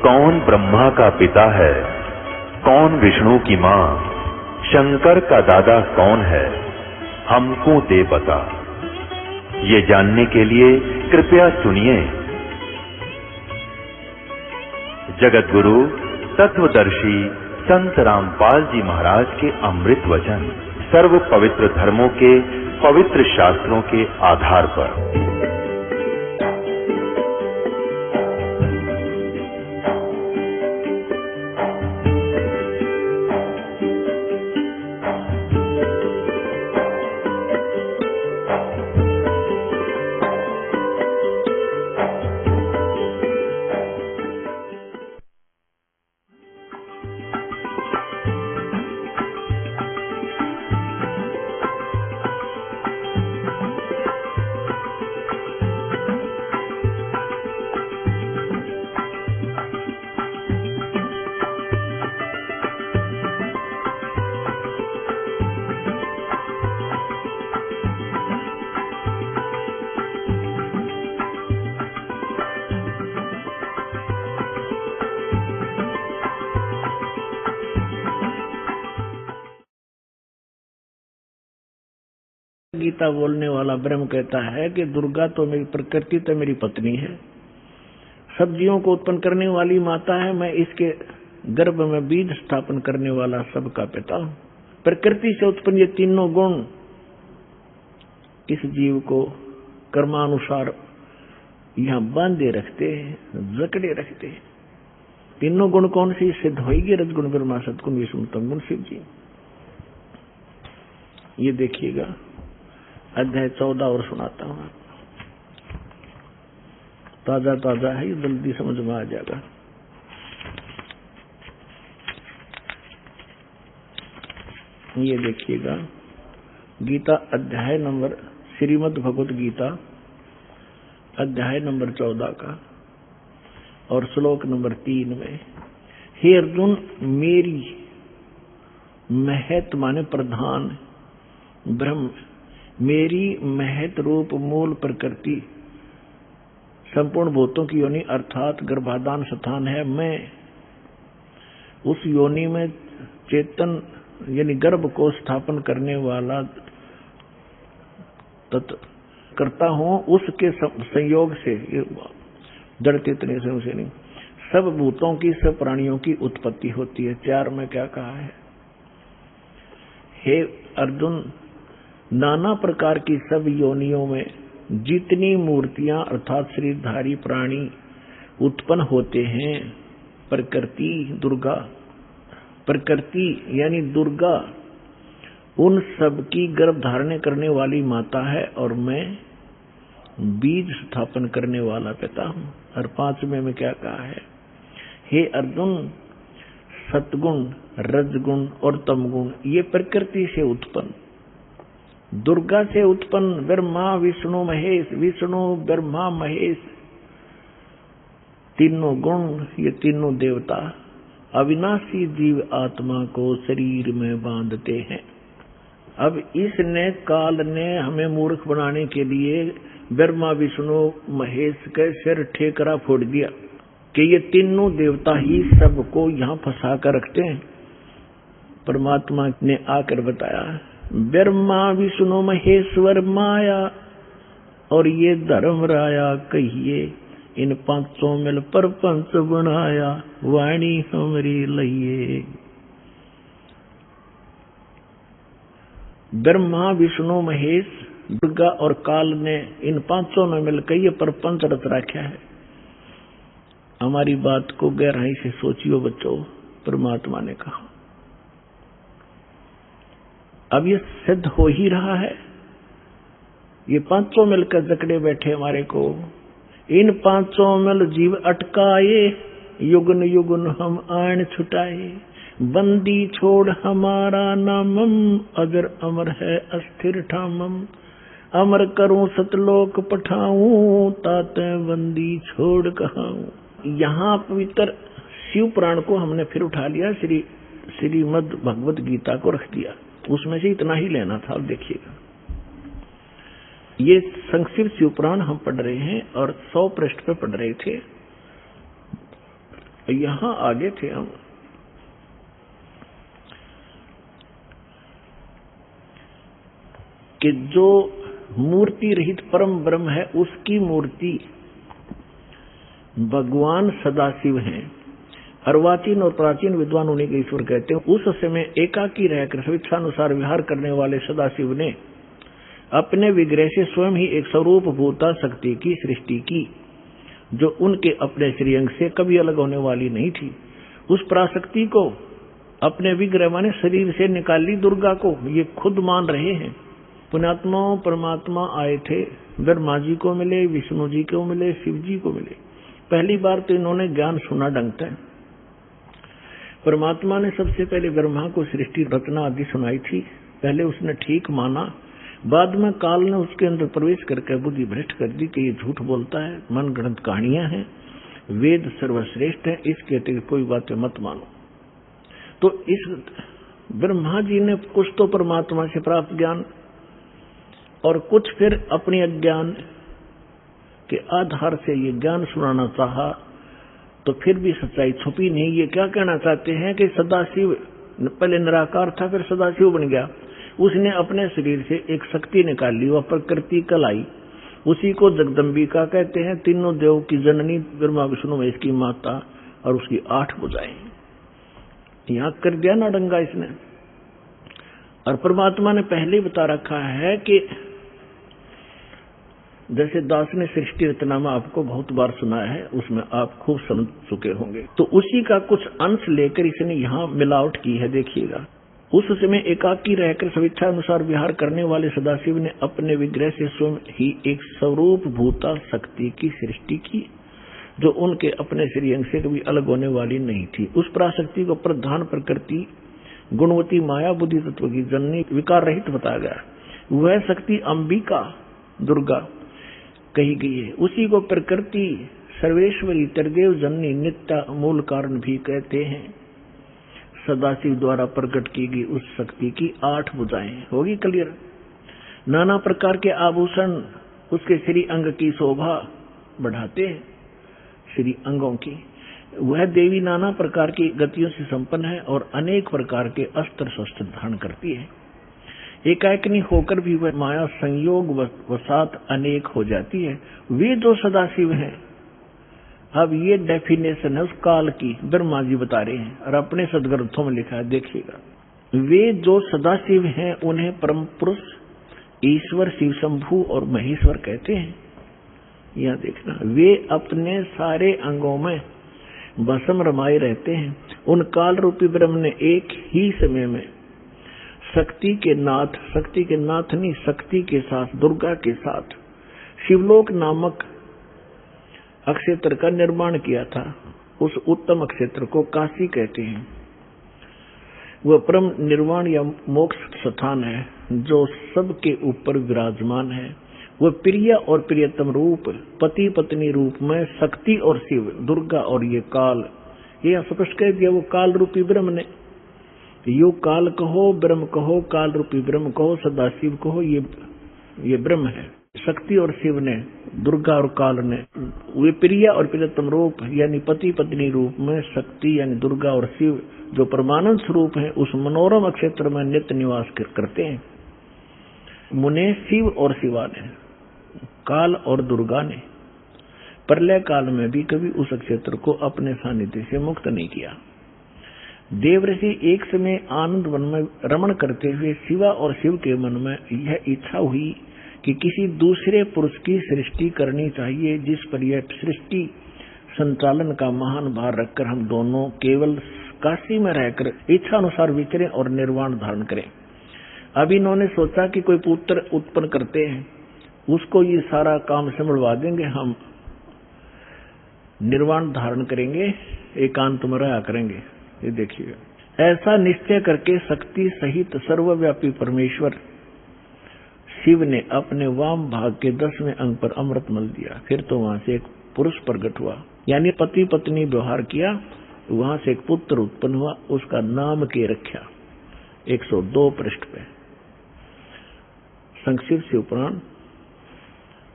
कौन ब्रह्मा का पिता है, कौन विष्णु की मां, शंकर का दादा कौन है, हमको दे बता। ये जानने के लिए कृपया सुनिए। जगत गुरु तत्वदर्शी संत रामपाल जी महाराज के अमृत वचन सर्व पवित्र धर्मों के पवित्र शास्त्रों के आधार पर। गीता बोलने वाला ब्रह्म कहता है कि दुर्गा तो मेरी प्रकृति तो मेरी पत्नी है, सब्जियों को उत्पन्न करने वाली माता है, मैं इसके गर्भ में बीज स्थापन करने वाला सबका पिता हूं। प्रकृति से उत्पन्न ये तीनों गुण इस जीव को कर्मानुसार यहाँ बांधे रखते हैं, जकड़े रखते हैं। तीनों गुण कौन सी सिद्ध होगी? रजगुण ब्रह्मा सदगुण विष्णु तम गुण शिव जी। ये देखिएगा अध्याय 14 और सुनाता हूं। ताजा ताजा है, ये जल्दी समझ में आ जाएगा। ये देखिएगा गीता अध्याय नंबर श्रीमद् भगवत गीता अध्याय नंबर 14 का और श्लोक नंबर 3 में, हे अर्जुन, मेरी महत माने प्रधान ब्रह्म, मेरी महत रूप मूल प्रकृति संपूर्ण भूतों की योनि अर्थात गर्भाधान स्थान है। मैं उस योनि में चेतन यानी गर्भ को स्थापन करने वाला करता हूं। उसके संयोग से जड़ते इतने से नहीं, सब भूतों की सब प्राणियों की उत्पत्ति होती है। 4 में क्या कहा है? हे अर्जुन, नाना प्रकार की सब योनियों में जितनी मूर्तियां अर्थात शरीरधारी प्राणी उत्पन्न होते हैं, प्रकृति दुर्गा, प्रकृति यानी दुर्गा उन सब की गर्भ धारण करने वाली माता है और मैं बीज स्थापन करने वाला पिता हूं। और 5वें में क्या कहा है? हे अर्जुन, सतगुण रजगुण और तमगुण ये प्रकृति से उत्पन्न, दुर्गा से उत्पन्न ब्रह्मा विष्णु महेश, विष्णु ब्रह्मा महेश तीनों गुण, ये तीनों देवता अविनाशी जीव आत्मा को शरीर में बांधते हैं। अब इसने काल ने हमें मूर्ख बनाने के लिए ब्रह्मा विष्णु महेश के सिर ठेकरा फोड़ दिया कि ये तीनों देवता ही सबको यहाँ फंसा कर रखते हैं। परमात्मा ने आकर बताया, ब्रह्मा विष्णु महेश्वर माया और ये धर्म राया कहिए, इन 500 मिल परपंच बनाया, वाणी हमरी लइए। ब्रह्मा विष्णु महेश दुर्गा और काल ने इन 500 में मिलकर ये परपंच रच रखा है। हमारी बात को गहराई से सोचियो बच्चों, परमात्मा ने कहा। अब ये सिद्ध हो ही रहा है। ये 500 मिलकर जकड़े बैठे हमारे को। इन 500 मिल जीव अटकाए, युगन युगन हम आन छुटाए। बंदी छोड़ हमारा नामम, अगर अमर है अस्थिर ठामम। अमर करूं सतलोक पठाऊं, ताते बंदी छोड़ कहाऊं। यहाँ पवित्र शिव पुराण को हमने फिर उठा लिया, श्रीमद् भगवत गीता को रख दिया। उसमें से इतना ही लेना था। अब देखिएगा, ये संक्षिप्त शिव पुराण हम पढ़ रहे हैं और 100 पृष्ठ पे पढ़ रहे थे। यहां आगे थे हम। कि जो मूर्ति रहित परम ब्रह्म है, उसकी मूर्ति भगवान सदाशिव हैं। अर्वाचीन और प्राचीन विद्वान उन्हीं के ईश्वर कहते हैं। उस समय एकाकी रहकर स्वेच्छानुसार विहार करने वाले सदाशिव ने अपने विग्रह से स्वयं ही एक स्वरूप भूता शक्ति की सृष्टि की, जो उनके अपने श्रीअंग से कभी अलग होने वाली नहीं थी। उस पराशक्ति को अपने विग्रह माने शरीर से निकाली दुर्गा को ये खुद मान रहे हैं। पुण्यात्मा परमात्मा आए थे, ब्रह्मा जी को मिले, विष्णु जी को मिले, शिव जी को मिले। पहली बार तो इन्होंने ज्ञान सुना ढंगता है। परमात्मा ने सबसे पहले ब्रह्मा को सृष्टि रचना आदि सुनाई थी। पहले उसने ठीक माना, बाद में काल ने उसके अंदर प्रवेश करके बुद्धि भ्रष्ट कर दी कि ये झूठ बोलता है, मन गढ़ंत कहानियां हैं, वेद सर्वश्रेष्ठ है, इसके अतिरिक्त कोई बातें मत मानो। तो इस ब्रह्मा जी ने कुछ तो परमात्मा से प्राप्त ज्ञान और कुछ फिर अपने अज्ञान के आधार से ये ज्ञान सुनाना चाहा, तो फिर भी सच्चाई छुपी नहीं। ये क्या कहना चाहते हैं कि सदाशिव पहले निराकार था, फिर सदाशिव बन गया। उसने अपने शरीर से एक शक्ति निकाली, वह प्रकृति कलाई, उसी को जगदम्बिका कहते हैं। तीनों देव की जननी ब्रह्मा विष्णु महेश की माता, और उसकी 8 भुजाएं। यहां कर दिया ना डंगा इसने। और परमात्मा ने पहले ही बता रखा है कि जैसे दास ने सृष्टि रचना में आपको बहुत बार सुना है, उसमें आप खूब समझ चुके होंगे, तो उसी का कुछ अंश लेकर इसने यहाँ मिलावट की है। देखिएगा, उस समय एकाकी रहकर स्वेच्छा अनुसार विहार करने वाले सदाशिव ने अपने विग्रह से स्वयं ही एक स्वरूप भूता शक्ति की सृष्टि की, जो उनके अपने श्रीअंग से कभी अलग होने वाली नहीं थी। उस पराशक्ति को प्रधान प्रकृति गुणवती माया बुद्धि तत्व की जननी विकार रहित बताया गया। वह शक्ति अंबिका दुर्गा कही गई है। उसी को प्रकृति सर्वेश्वरी त्रिदेव जननी नित्य मूल कारण भी कहते हैं। सदाशिव द्वारा प्रकट की गई उस शक्ति की 8 भुजाएं होगी क्लियर। नाना प्रकार के आभूषण उसके श्री अंग की शोभा बढ़ाते हैं। श्री अंगों की वह देवी नाना प्रकार की गतियों से संपन्न है और अनेक प्रकार के अस्त्र शस्त्र धारण करती है। एकाकिनी होकर भी वह माया संयोग वसात अनेक हो जाती है। वे जो सदाशिव हैं, अब ये डेफिनेशन है उस काल की, ब्रह्मा जी बता रहे हैं और अपने सदग्रंथों में लिखा है। देखिएगा, वे जो सदाशिव हैं उन्हें परम पुरुष ईश्वर शिव शंभु और महेश्वर कहते हैं। यह देखना, वे अपने सारे अंगों में भस्म रमाए रहते हैं। उन काल रूपी ब्रह्म ने एक ही समय में शक्ति के नाथ नहीं, शक्ति के साथ, दुर्गा के साथ शिवलोक नामक अक्षेत्र का निर्माण किया था। उस उत्तम अक्षेत्र को काशी कहते हैं। वह परम निर्वाण या मोक्ष स्थान है जो सबके ऊपर विराजमान है। वह प्रिय और प्रियतम रूप, पति पत्नी रूप में शक्ति और शिव, दुर्गा और ये काल, ये स्पष्ट कह दिया। वो काल रूपी ब्रह्म ने, यो काल कहो, ब्रह्म कहो, काल रूपी ब्रह्म कहो, सदाशिव कहो, ये ब्रह्म है। शक्ति और शिव ने, दुर्गा और काल ने, वे प्रिय और प्रियतम रूप यानी पति पत्नी रूप में शक्ति यानी दुर्गा और शिव जो परमानंद स्वरूप है, उस मनोरम क्षेत्र में नित्य निवास करते हैं। मुने शिव और शिवा ने, काल और दुर्गा ने प्रलय काल में भी कभी उस क्षेत्र को अपने सानिध्य से मुक्त नहीं किया। देवऋषि एक समय आनंद वन में रमण करते हुए शिवा और शिव के मन में यह इच्छा हुई कि किसी दूसरे पुरुष की सृष्टि करनी चाहिए, जिस पर यह सृष्टि संचालन का महान भार रखकर हम दोनों केवल काशी में रहकर इच्छा अनुसार विचरें और निर्वाण धारण करें। अब इन्होंने सोचा कि कोई पुत्र उत्पन्न करते हैं, उसको ये सारा काम संभलवा देंगे, हम निर्वाण धारण करेंगे, एकांत में रहा करेंगे। ये देखिए, ऐसा निश्चय करके शक्ति सहित सर्वव्यापी परमेश्वर शिव ने अपने वाम भाग के 10वें अंग पर अमृत मल दिया। फिर तो वहां से एक पुरुष प्रकट हुआ, यानी पति पत्नी व्यवहार किया, वहां से एक पुत्र उत्पन्न हुआ, उसका नाम के रखा। 102 पृष्ठ पे संक्षिप्त शिव पुराण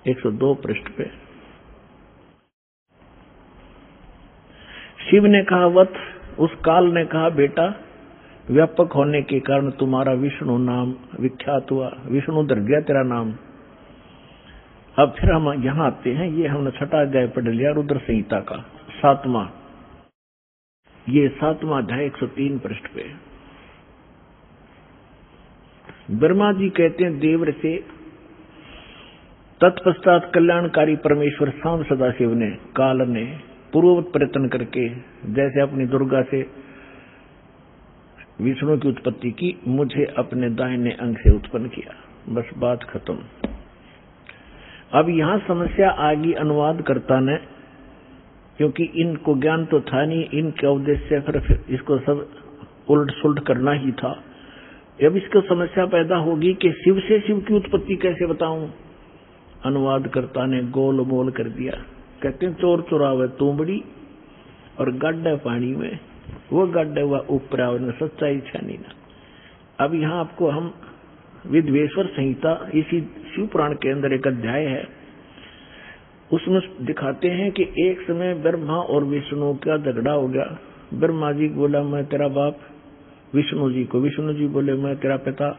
102 पृष्ठ पे शिव ने कहा वत्स, उस काल ने कहा बेटा, व्यापक होने के कारण तुम्हारा विष्णु नाम विख्यात हुआ, विष्णु धर गया तेरा नाम। अब फिर हम यहाँ आते हैं, ये हमने 6वां अध्याय पढ़ लिया रुद्र संहिता का 7वां, ये 7वां अध्याय 103 पृष्ठ पे। ब्रह्मा जी कहते हैं देवर से, तत्पश्चात कल्याणकारी परमेश्वर सांब सदाशिव ने, काल ने पूर्ववत प्रयत्न करके जैसे अपनी दुर्गा से विष्णु की उत्पत्ति की, मुझे अपने दाहिने अंग से उत्पन्न किया। बस बात खत्म। अब यहां समस्या आ गई अनुवाद करता ने, क्योंकि इनको ज्ञान तो था नहीं, इनका उद्देश्य फिर इसको सब उलट सुलट करना ही था। अब इसको समस्या पैदा होगी कि शिव से शिव की उत्पत्ति कैसे बताऊं। अनुवादकर्ता ने गोल मोल कर दिया। कहते हैं चोर चुरावे तूंबड़ी और गड्ढे पानी में, वो गड्ढे हुआ ऊपर आवने सच्चाई छानी ना। अब यहाँ आपको हम विद्वेश्वर संहिता, इसी शिव पुराण के अंदर एक अध्याय है, उसमें दिखाते हैं कि एक समय ब्रह्मा और विष्णु का झगड़ा हो गया। ब्रह्मा जी बोला मैं तेरा बाप विष्णु जी को, विष्णु जी बोले मैं तेरा पिता,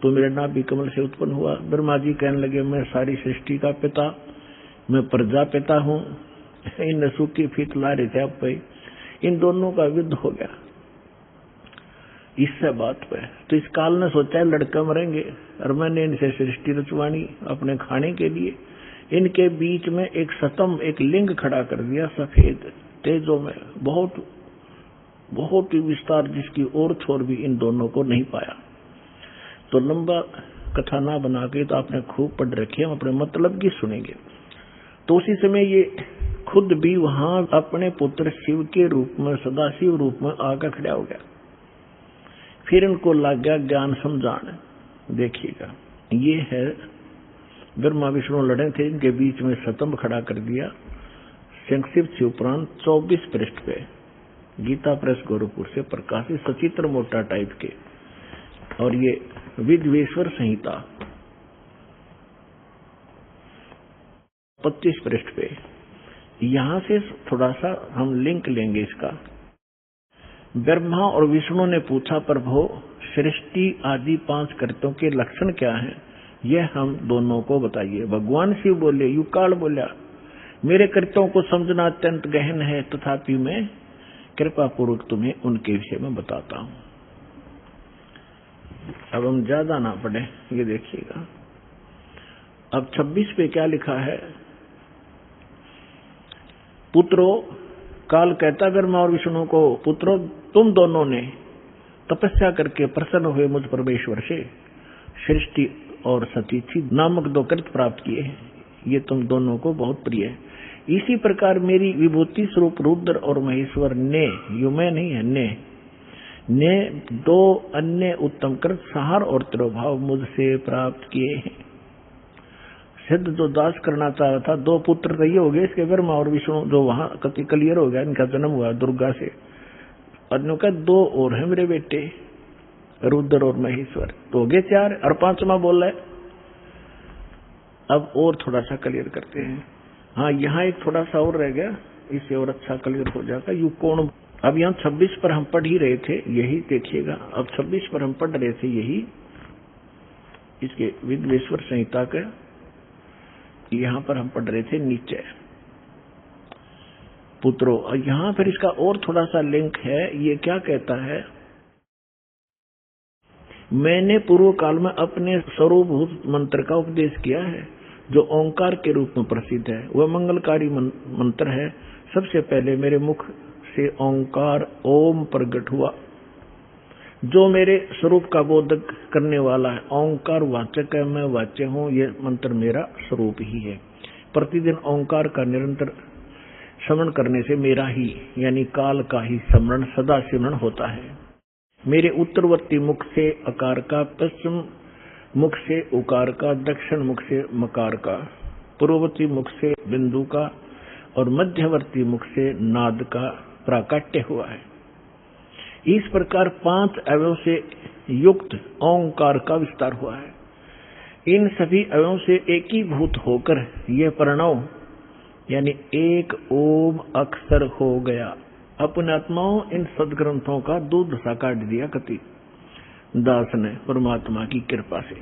तो मेरे नाभि कमल से उत्पन्न हुआ। ब्रह्मा जी कहने लगे मैं सारी सृष्टि का पिता, मैं प्रजापिता हूँ। इन सूखी फीत ला रहे थे आप पे, इन दोनों का युद्ध हो गया इससे बात पे। तो इस काल ने सोचा है लड़का मरेंगे, और मैंने इनसे सृष्टि रचवानी अपने खाने के लिए। इनके बीच में एक सतम, एक लिंग खड़ा कर दिया सफेद तेजों में, बहुत ही विस्तार, जिसकी और छोर भी इन दोनों को नहीं पाया। तो लंबा कथा ना बना के, तो आपने खूब पढ़ रखी है, हम अपने मतलब की सुनेंगे। तो उसी समय ये खुद भी वहां अपने पुत्र शिव के रूप में, सदाशिव रूप में आकर खड़ा हो गया। फिर इनको लग गया ज्ञान समझाने। देखिएगा, ये है ब्रह्मा विष्णु लड़े थे, इनके बीच में स्तंभ खड़ा कर दिया। संक्षिप्त शिव पुराण 24 पृष्ठ पे, गीता प्रेस गोरखपुर से प्रकाशित, सचित्र मोटा टाइप के। और ये विद्वेश्वर संहिता 25 पृष्ठ पे। यहां से थोड़ा सा हम लिंक लेंगे इसका। ब्रह्मा और विष्णु ने पूछा प्रभु सृष्टि आदि 5 कृत्यों के लक्षण क्या हैं, यह हम दोनों को बताइए। भगवान शिव बोले, युकाल बोला मेरे कृत्यों को समझना अत्यंत गहन है, तथापि मैं कृपा पूर्वक तुम्हें उनके विषय में बताता हूं। अब हम ज्यादा ना पढ़े, ये देखिएगा। अब 26 पे क्या लिखा है। पुत्रो, काल कहता ब्रह्मा और विष्णु को, पुत्रो तुम दोनों ने तपस्या करके प्रसन्न हुए मुझ परमेश्वर से सृष्टि और सतीथि नामक 2 कृत्य प्राप्त किए हैं, ये तुम दोनों को बहुत प्रिय है। इसी प्रकार मेरी विभूति स्वरूप रुद्र और महेश्वर ने, यू मैं नहीं है, ने 2 अन्य उत्तम कृत सहार और तिरोभाव मुझसे प्राप्त किए हैं। सिद्ध जो दास करना चाह रहा था, 2 पुत्र तो ये हो गए इसके, ब्रह्मा और विष्णु, जो वहां कति क्लियर हो गया, इनका जन्म हुआ दुर्गा से। अन्यों का 2 और है मेरे बेटे, रुद्र और महेश्वर, तो हो गए 4, और 5वां बोल रहा है। अब और थोड़ा सा क्लियर करते हैं। हाँ, यहाँ एक थोड़ा सा और रह गया, इससे और अच्छा क्लियर हो जाएगा। यू कौन, अब यहाँ 26 पर हम पढ़ ही रहे थे, यही देखिएगा। अब 26 पर हम पढ़ रहे थे, यही इसके विद्वेश्वर संहिता का, यहां पर हम पढ़ रहे थे नीचे पुत्रो। और यहां फिर इसका और थोड़ा सा लिंक है। ये क्या कहता है, मैंने पूर्व काल में अपने स्वरूपभूत मंत्र का उपदेश किया है, जो ओंकार के रूप में प्रसिद्ध है। वह मंगलकारी मंत्र है। सबसे पहले मेरे मुख से ओंकार ओम प्रकट हुआ, जो मेरे स्वरूप का बोधक करने वाला है। ओंकार वाचक है, मैं वाच्य हूँ, ये मंत्र मेरा स्वरूप ही है। प्रतिदिन ओंकार का निरंतर स्मरण करने से मेरा ही यानी काल का ही स्मरण सदा सिमरण होता है। मेरे उत्तरवर्ती मुख से अकार का, पश्चिम मुख से उकार का, दक्षिण मुख से मकार का, पूर्ववर्ती मुख से बिंदु का और मध्यवर्ती मुख से नाद का प्राकट्य हुआ है। इस प्रकार 5 अवयव से युक्त ओंकार का विस्तार हुआ है। इन सभी अवयवों से एकीभूत होकर यह प्रणव यानी एक ओम अक्षर हो गया। अपने आत्माओं इन सदग्रंथों का दूध सा काट दिया कति दास ने परमात्मा की कृपा से।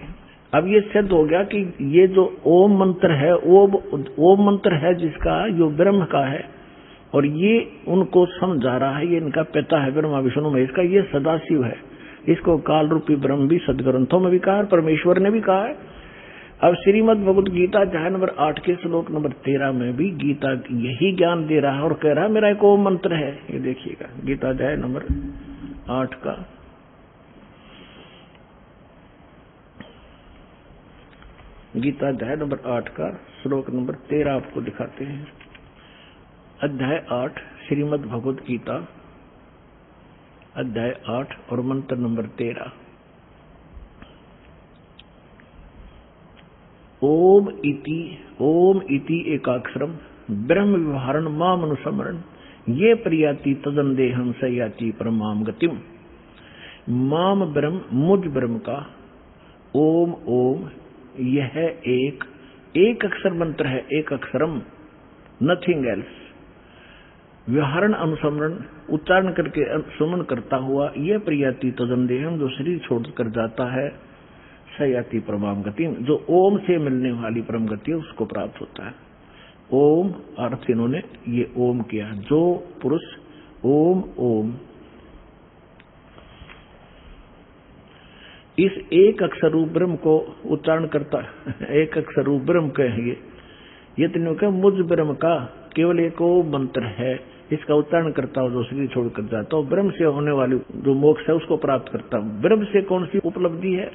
अब ये सिद्ध हो गया कि ये जो ओम मंत्र है ओम मंत्र है जिसका जो ब्रह्म का है, और ये उनको समझा रहा है, ये इनका पिता है ब्रह्मा विष्णु महेश का, ये सदाशिव है। इसको काल रूपी ब्रह्म भी सदग्रंथों में भी कहा है, परमेश्वर ने भी कहा है। अब श्रीमद् भगवत गीता अध्याय नंबर 8 के श्लोक नंबर 13 में भी गीता यही ज्ञान दे रहा है और कह रहा है मेरा एक ओम मंत्र है। ये देखिएगा गीता अध्याय नंबर 8 का गीता अध्याय नंबर 8 का श्लोक नंबर 13 आपको दिखाते हैं। अध्याय 8 श्रीमद् भगवत गीता अध्याय 8 और मंत्र नंबर 13। ओम इति एकाक्षरम ब्रह्म विहारण माम अनुसमरण ये प्रियाति तदन देहम सयाति परमाम गतिम। माम ब्रह्म मुझ ब्रह्म का ओम यह एक अक्षर मंत्र है, एक अक्षरम, नथिंग एल्स। व्यवहारण अनुसमरण उच्चारण करके सुमन करता हुआ ये प्रियाति तदन देहम जो शरीर छोड़कर जाता है, सयाति परमाम गति जो ओम से मिलने वाली परम गति है उसको प्राप्त होता है। ओम अर्थ इन्होंने ये ओम किया, जो पुरुष ओम इस एक अक्षर रूप ब्रह्म को उच्चारण करता एक अक्षर रूप ब्रह्म कहेंगे, ये तीनों का मुझ ब्रह्म का केवल एक ओम मंत्र है, इसका उच्चारण करता हूं जो शरीर छोड़कर जाता हूं, ब्रह्म से होने वाली जो मोक्ष है उसको प्राप्त करता हूं। ब्रह्म से कौन सी उपलब्धि है?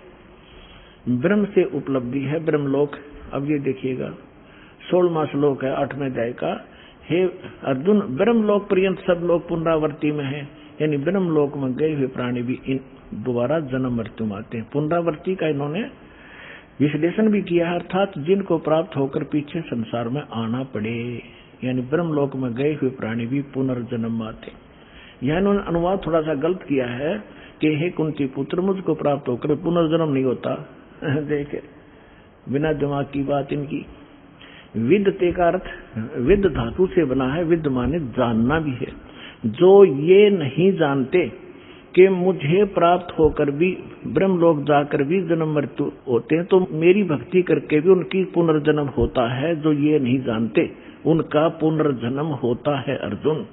ब्रह्म से उपलब्धि है ब्रह्मलोक। अब ये देखिएगा 16वां श्लोक है 8वें अध्याय का। हे अर्जुन, ब्रह्मलोक पर्यंत सब लोग पुनरावृत्ति में है, यानी ब्रह्मलोक में गए हुए प्राणी भी इन दोबारा जन्म मृत्यु में आते हैं। पुनरावृत्ति का इन्होंने विश्लेषण भी किया है, अर्थात जिनको प्राप्त होकर पीछे संसार में आना पड़े, यानी ब्रह्मलोक में गए हुए प्राणी भी पुनर्जन्म आते। यह इन्होंने अनुवाद थोड़ा सा गलत किया है कि हे कुंती पुत्र, मुझको प्राप्त होकर पुनर्जन्म नहीं होता। देखे बिना दिमाग की बात इनकी। विद्यते का अर्थ विद धातु से बना है, विद माने जानना भी है। जो ये नहीं जानते कि मुझे प्राप्त होकर भी ब्रह्मलोक जाकर भी जन्म मृत्यु होते हैं, तो मेरी भक्ति करके भी उनकी पुनर्जन्म होता है। जो ये नहीं जानते उनका पुनर्जन्म होता है अर्जुन।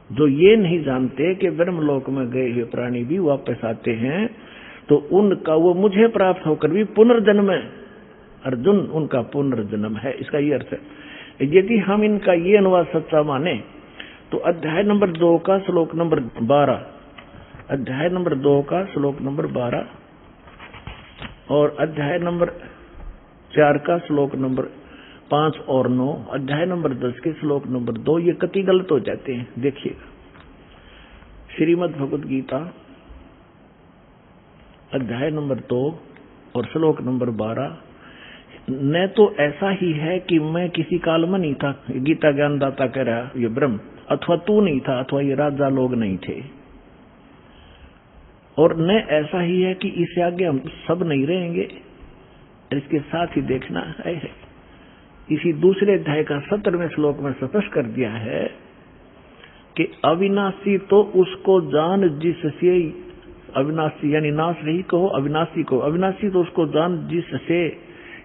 जो ये नहीं जानते कि ब्रह्मलोक में गए हुए प्राणी भी वापस आते हैं, तो उनका वो मुझे प्राप्त होकर भी पुनर्जन्म है अर्जुन, उनका पुनर्जन्म है। इसका ये अर्थ है। यदि हम इनका ये अनुवाद सच्चा माने तो अध्याय नंबर 2 का श्लोक नंबर 12, अध्याय नंबर 2 का श्लोक नंबर 12 और अध्याय नंबर 4 का श्लोक नंबर 5 और 9, अध्याय नंबर 10 के श्लोक नंबर 2 ये कति गलत हो जाते हैं। देखिएगा श्रीमद् भगवद गीता अध्याय नंबर 2 और श्लोक नंबर 12। न तो ऐसा ही है कि मैं किसी काल में नहीं था, गीता ज्ञानदाता कह रहा ये ब्रह्म, अथवा तू नहीं था, अथवा ये राजा लोग नहीं थे, और न ऐसा ही है कि इससे आगे हम सब नहीं रहेंगे। इसके साथ ही देखना है इसी दूसरे अध्याय का 17वें श्लोक में स्पष्ट कर दिया है कि अविनाशी तो उसको जान जिससे, अविनाशी यानी नाश रही कहो, अविनाशी को अविनाशी तो उसको जान जिससे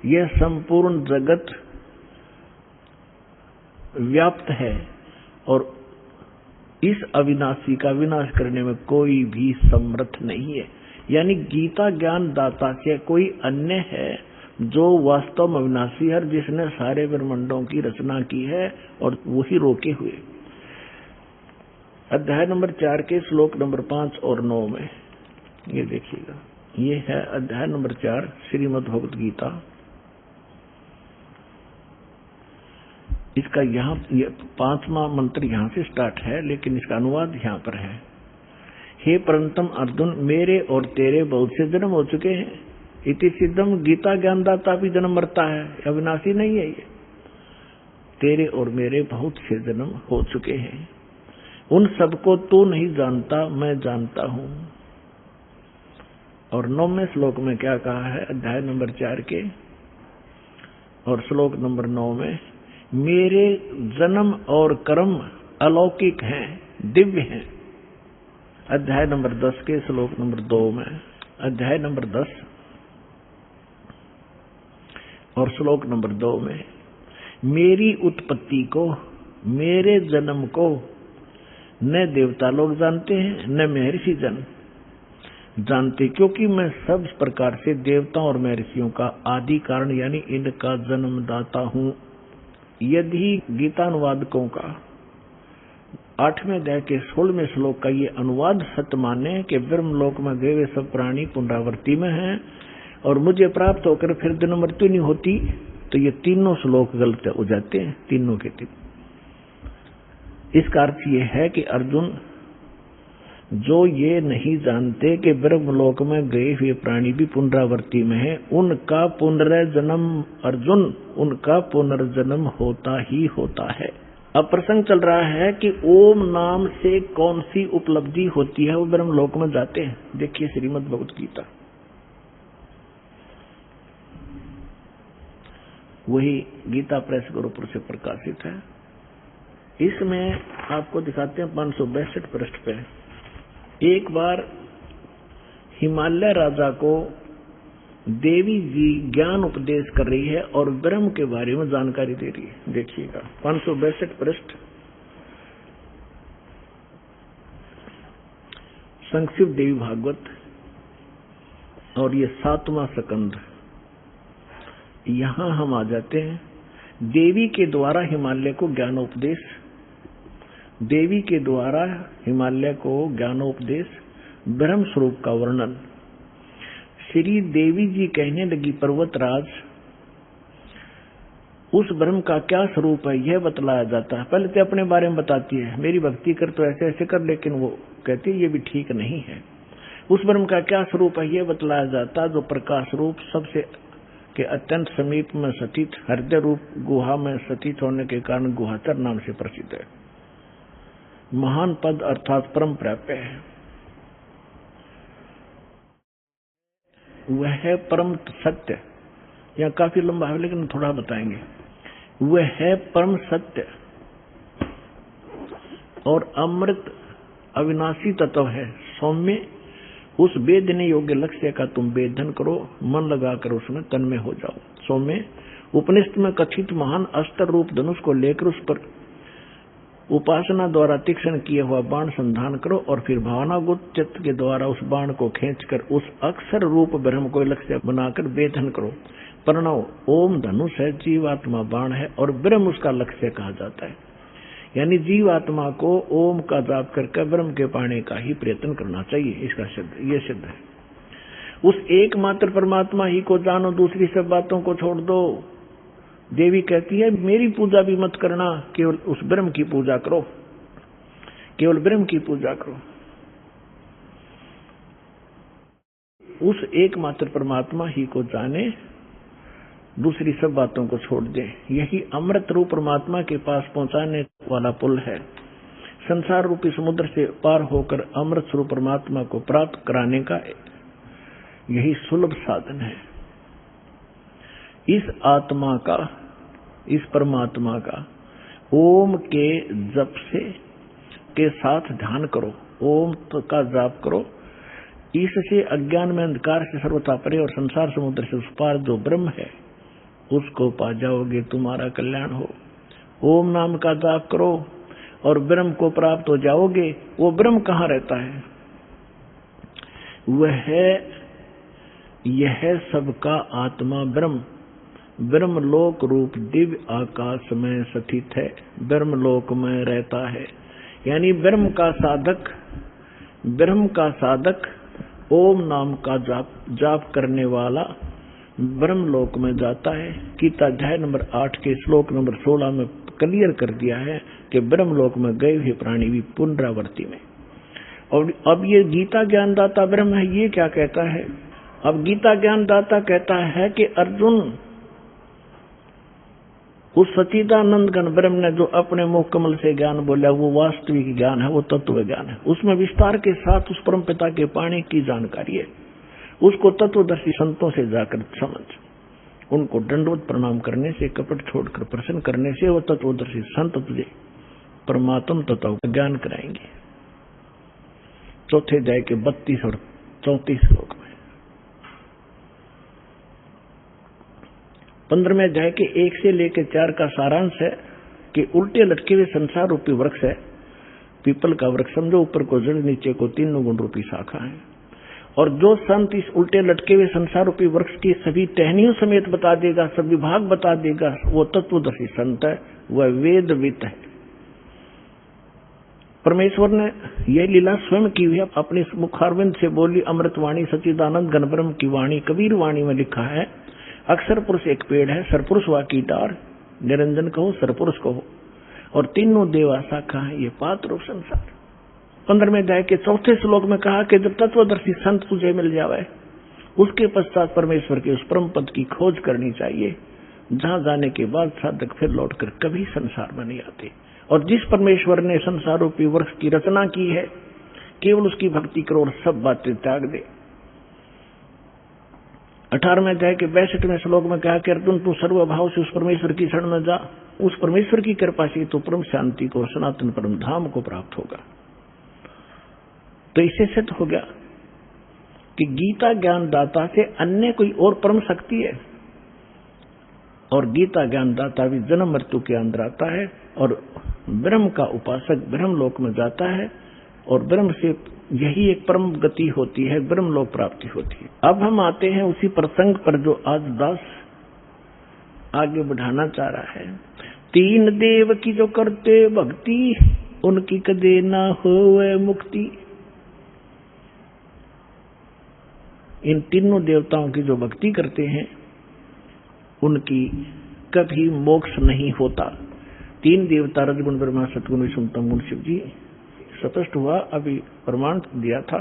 यह संपूर्ण जगत व्याप्त है, और इस अविनाशी का विनाश करने में कोई भी समर्थ नहीं है। यानी गीता ज्ञान दाता से कोई अन्य है जो वास्तव में अविनाशी है, जिसने सारे ब्रह्मांडों की रचना की है और वही रोके हुए। अध्याय नंबर 4 के श्लोक नंबर 5 और 9 में ये देखिएगा, ये है अध्याय नंबर 4 श्रीमद् भगवद गीता। इसका यहाँ 5वां मंत्र यहाँ से स्टार्ट है, लेकिन इसका अनुवाद यहाँ पर है। हे परंतम अर्जुन, मेरे और तेरे बहुत से जन्म हो चुके हैं। इति सिद्धम, गीता ज्ञानदाता भी जन्म मरता है, अविनाशी नहीं है ये। तेरे और मेरे बहुत से जन्म हो चुके हैं, उन सबको तू नहीं जानता, मैं जानता हूं। और 9वें श्लोक में क्या कहा है, अध्याय नंबर 4 के और श्लोक नंबर 9 में, मेरे जन्म और कर्म अलौकिक हैं, दिव्य हैं। अध्याय नंबर 10 के श्लोक नंबर 2 में, अध्याय नंबर 10 और श्लोक नंबर 2 में, मेरी उत्पत्ति को, मेरे जन्म को न देवता लोग जानते हैं न महर्षि जन जानते, क्योंकि मैं सब प्रकार से देवताओं और महर्षियों का आदि कारण यानी इनका जन्मदाता हूं। यदि गीतानुवादकों का 8वें अध्याय के 16वें श्लोक का ये अनुवाद सत्य माने कि ब्रह्मलोक में गए हुए सब प्राणी पुनरावृत्ति में हैं और मुझे प्राप्त होकर फिर जन्म मृत्यु नहीं होती, तो ये तीनों श्लोक गलत हो जाते हैं, तीनों के तीन। इसका अर्थ ये है कि अर्जुन, जो ये नहीं जानते कि ब्रह्मलोक में गए हुए प्राणी भी पुनरावृत्ति में है, उनका पुनर्जन्म, अर्जुन, उनका पुनर्जन्म होता ही होता है। अब प्रसंग चल रहा है कि ओम नाम से कौन सी उपलब्धि होती है, वो ब्रह्मलोक में जाते हैं। देखिए श्रीमद् भगवत गीता, वही गीता प्रेस गुरुपुर से प्रकाशित है। इसमें आपको दिखाते हैं 562 पृष्ठ पे, एक बार हिमालय राजा को देवी जी ज्ञान उपदेश कर रही है और ब्रह्म के बारे में जानकारी दे रही है। देखिएगा 562 पृष्ठ, संक्षिप्त देवी भागवत, और ये 7वां स्कंध। यहां हम आ जाते हैं। देवी के द्वारा हिमालय को ज्ञानोपदेश, देवी के द्वारा हिमालय को ज्ञानोपदेश, ब्रह्म स्वरूप का वर्णन। श्री देवी जी कहने लगी, पर्वतराज, उस ब्रह्म का क्या स्वरूप है यह बतलाया जाता है। पहले तो अपने बारे में बताती है, मेरी भक्ति कर तो ऐसे ऐसे कर, लेकिन वो कहती है ये भी ठीक नहीं है। उस ब्रह्म का क्या स्वरूप है यह बतलाया जाता है, जो प्रकाश रूप, सबसे के अत्यंत समीप में स्थित, हृदय रूप गुहा में स्थित होने के कारण गुहाचर नाम से प्रसिद्ध है। महान पद अर्थात परम प्राप्य है। वह है परम सत्य, यह काफी लंबा है लेकिन थोड़ा बताएंगे। वह है परम सत्य और अमृत अविनाशी तत्व है। सौम्य, उस वेदने योग्य लक्ष्य का तुम वेदन करो, मन लगाकर उसमें तन्मय हो जाओ। सौम्य, उपनिषद में कथित महान अस्त्र रूप धनुष को लेकर उस पर उपासना द्वारा तीक्ष्ण किया हुआ बाण संधान करो और फिर भावनागुत चित्त के द्वारा उस बाण को खींचकर उस अक्षर रूप ब्रह्म को लक्ष्य बनाकर वेदन करो। प्रणव ओम धनुष है, जीवात्मा बाण है और ब्रह्म उसका लक्ष्य कहा जाता है। यानी जीवात्मा को ओम का जाप करके ब्रह्म के पाने का ही प्रयत्न करना चाहिए। इसका सिद्ध, ये सिद्ध है। उस एकमात्र परमात्मा ही को जानो, दूसरी सब बातों को छोड़ दो। देवी कहती है मेरी पूजा भी मत करना, केवल उस ब्रह्म की पूजा करो, केवल ब्रह्म की पूजा करो। उस एकमात्र परमात्मा ही को जाने, दूसरी सब बातों को छोड़ दे। यही अमृत रूप परमात्मा के पास पहुंचाने वाला पुल है। संसार रूपी समुद्र से पार होकर अमृत स्वरूप परमात्मा को प्राप्त कराने का यही सुलभ साधन है। इस आत्मा का, इस परमात्मा का ओम के जप से के साथ ध्यान करो, ओम का जाप करो। इससे अज्ञान में अंधकार से सर्वथा परे और संसार समुद्र से उस पार जो ब्रह्म है उसको पा जाओगे, तुम्हारा कल्याण हो। ओम नाम का जाप करो और ब्रह्म को प्राप्त हो जाओगे। वो ब्रह्म कहाँ रहता है? वह है, यह सबका आत्मा ब्रह्म, ब्रह्मलोक रूप दिव्य आकाश में स्थित है, ब्रह्मलोक में रहता है। यानी ब्रह्म का साधक, ब्रह्म का साधक ओम नाम का जाप करने वाला ब्रह्मलोक में जाता है। गीता अध्याय नंबर 8 के श्लोक नंबर 16 में क्लियर कर दिया है कि ब्रह्मलोक में गए हुए प्राणी भी पुनरावृत्ति में। और अब ये गीता ज्ञानदाता ब्रह्म है, ये क्या कहता है? अब गीता ज्ञानदाता कहता है कि अर्जुन, उस सच्चिदानंद घन ब्रह्म ने जो अपने मुख कमल से ज्ञान बोला वो वास्तविक ज्ञान है, वो तत्व ज्ञान है। उसमें विस्तार के साथ उस परम पिता के पाने की जानकारी है। उसको तत्वदर्शी संतों से जाकर समझ, उनको दंडवत प्रणाम करने से, कपट छोड़कर प्रसन्न करने से वो तत्वदर्शी संत तुझे परमात्म तत्व का ज्ञान कराएंगे। चौथे अध्याय के 32 और 34 श्लोक में। 15वें अध्याय के 1 से लेकर 4 का सारांश है कि उल्टे लटके हुए संसार रूपी वृक्ष है, पीपल का वृक्ष समझो, ऊपर को जड़ नीचे को 3 गुण रूपी शाखा है। और जो संत इस उल्टे लटके हुए संसार रूपी वृक्ष की सभी टहनियों समेत बता देगा, सब विभाग बता देगा, वो तत्वदर्शी संत है, वह वेदवित है। परमेश्वर ने यह लीला स्वयं की हुई, अपनी मुखारविंद से बोली अमृतवाणी सच्चिदानंद घनब्रह्म की वाणी। कबीर वाणी में लिखा है, अक्षर पुरुष एक पेड़ है, सरपुरुष वा कीटार, निरंजन कहो सरपुरुष कहो, और तीनों देवा शाखा है, ये पात्र रूप संसार। 15वें अध्याय के 4थे श्लोक में कहा कि जब तत्वदर्शी संत तुझे मिल जावे, उसके पश्चात परमेश्वर के उस परम पद की खोज करनी चाहिए, जहां जाने के बाद साधक फिर लौटकर कभी संसार में नहीं आते। और जिस परमेश्वर ने संसार रूपी वृक्ष की रचना की है, केवल उसकी भक्ति करो और सब बातें त्याग दे। 18वें अध्याय के 62वें श्लोक में कहा कि अर्जुन तू सर्वभाव से उस परमेश्वर की शरण में जा, उस परमेश्वर की कृपा से तो परम शांति को, सनातन परम धाम को प्राप्त होगा। तो इससे सिद्ध हो गया कि गीता ज्ञानदाता से अन्य कोई और परम शक्ति है, और गीता ज्ञानदाता भी जन्म मृत्यु के अंदर आता है, और ब्रह्म का उपासक ब्रह्म लोक में जाता है, और ब्रह्म से यही एक परम गति होती है, ब्रह्म लोक प्राप्ति होती है। अब हम आते हैं उसी प्रसंग पर जो आज दास आगे बढ़ाना चाह रहा है। 3 देव की जो करते भक्ति, उनकी कदे ना होवे मुक्ति। इन तीनों देवताओं की जो भक्ति करते हैं, उनकी कभी मोक्ष नहीं होता। 3 देवता रजगुण ब्रह्मा सतगुण विष्णु तम गुण शिव जी। स्पष्ट हुआ, अभी प्रमाण दिया था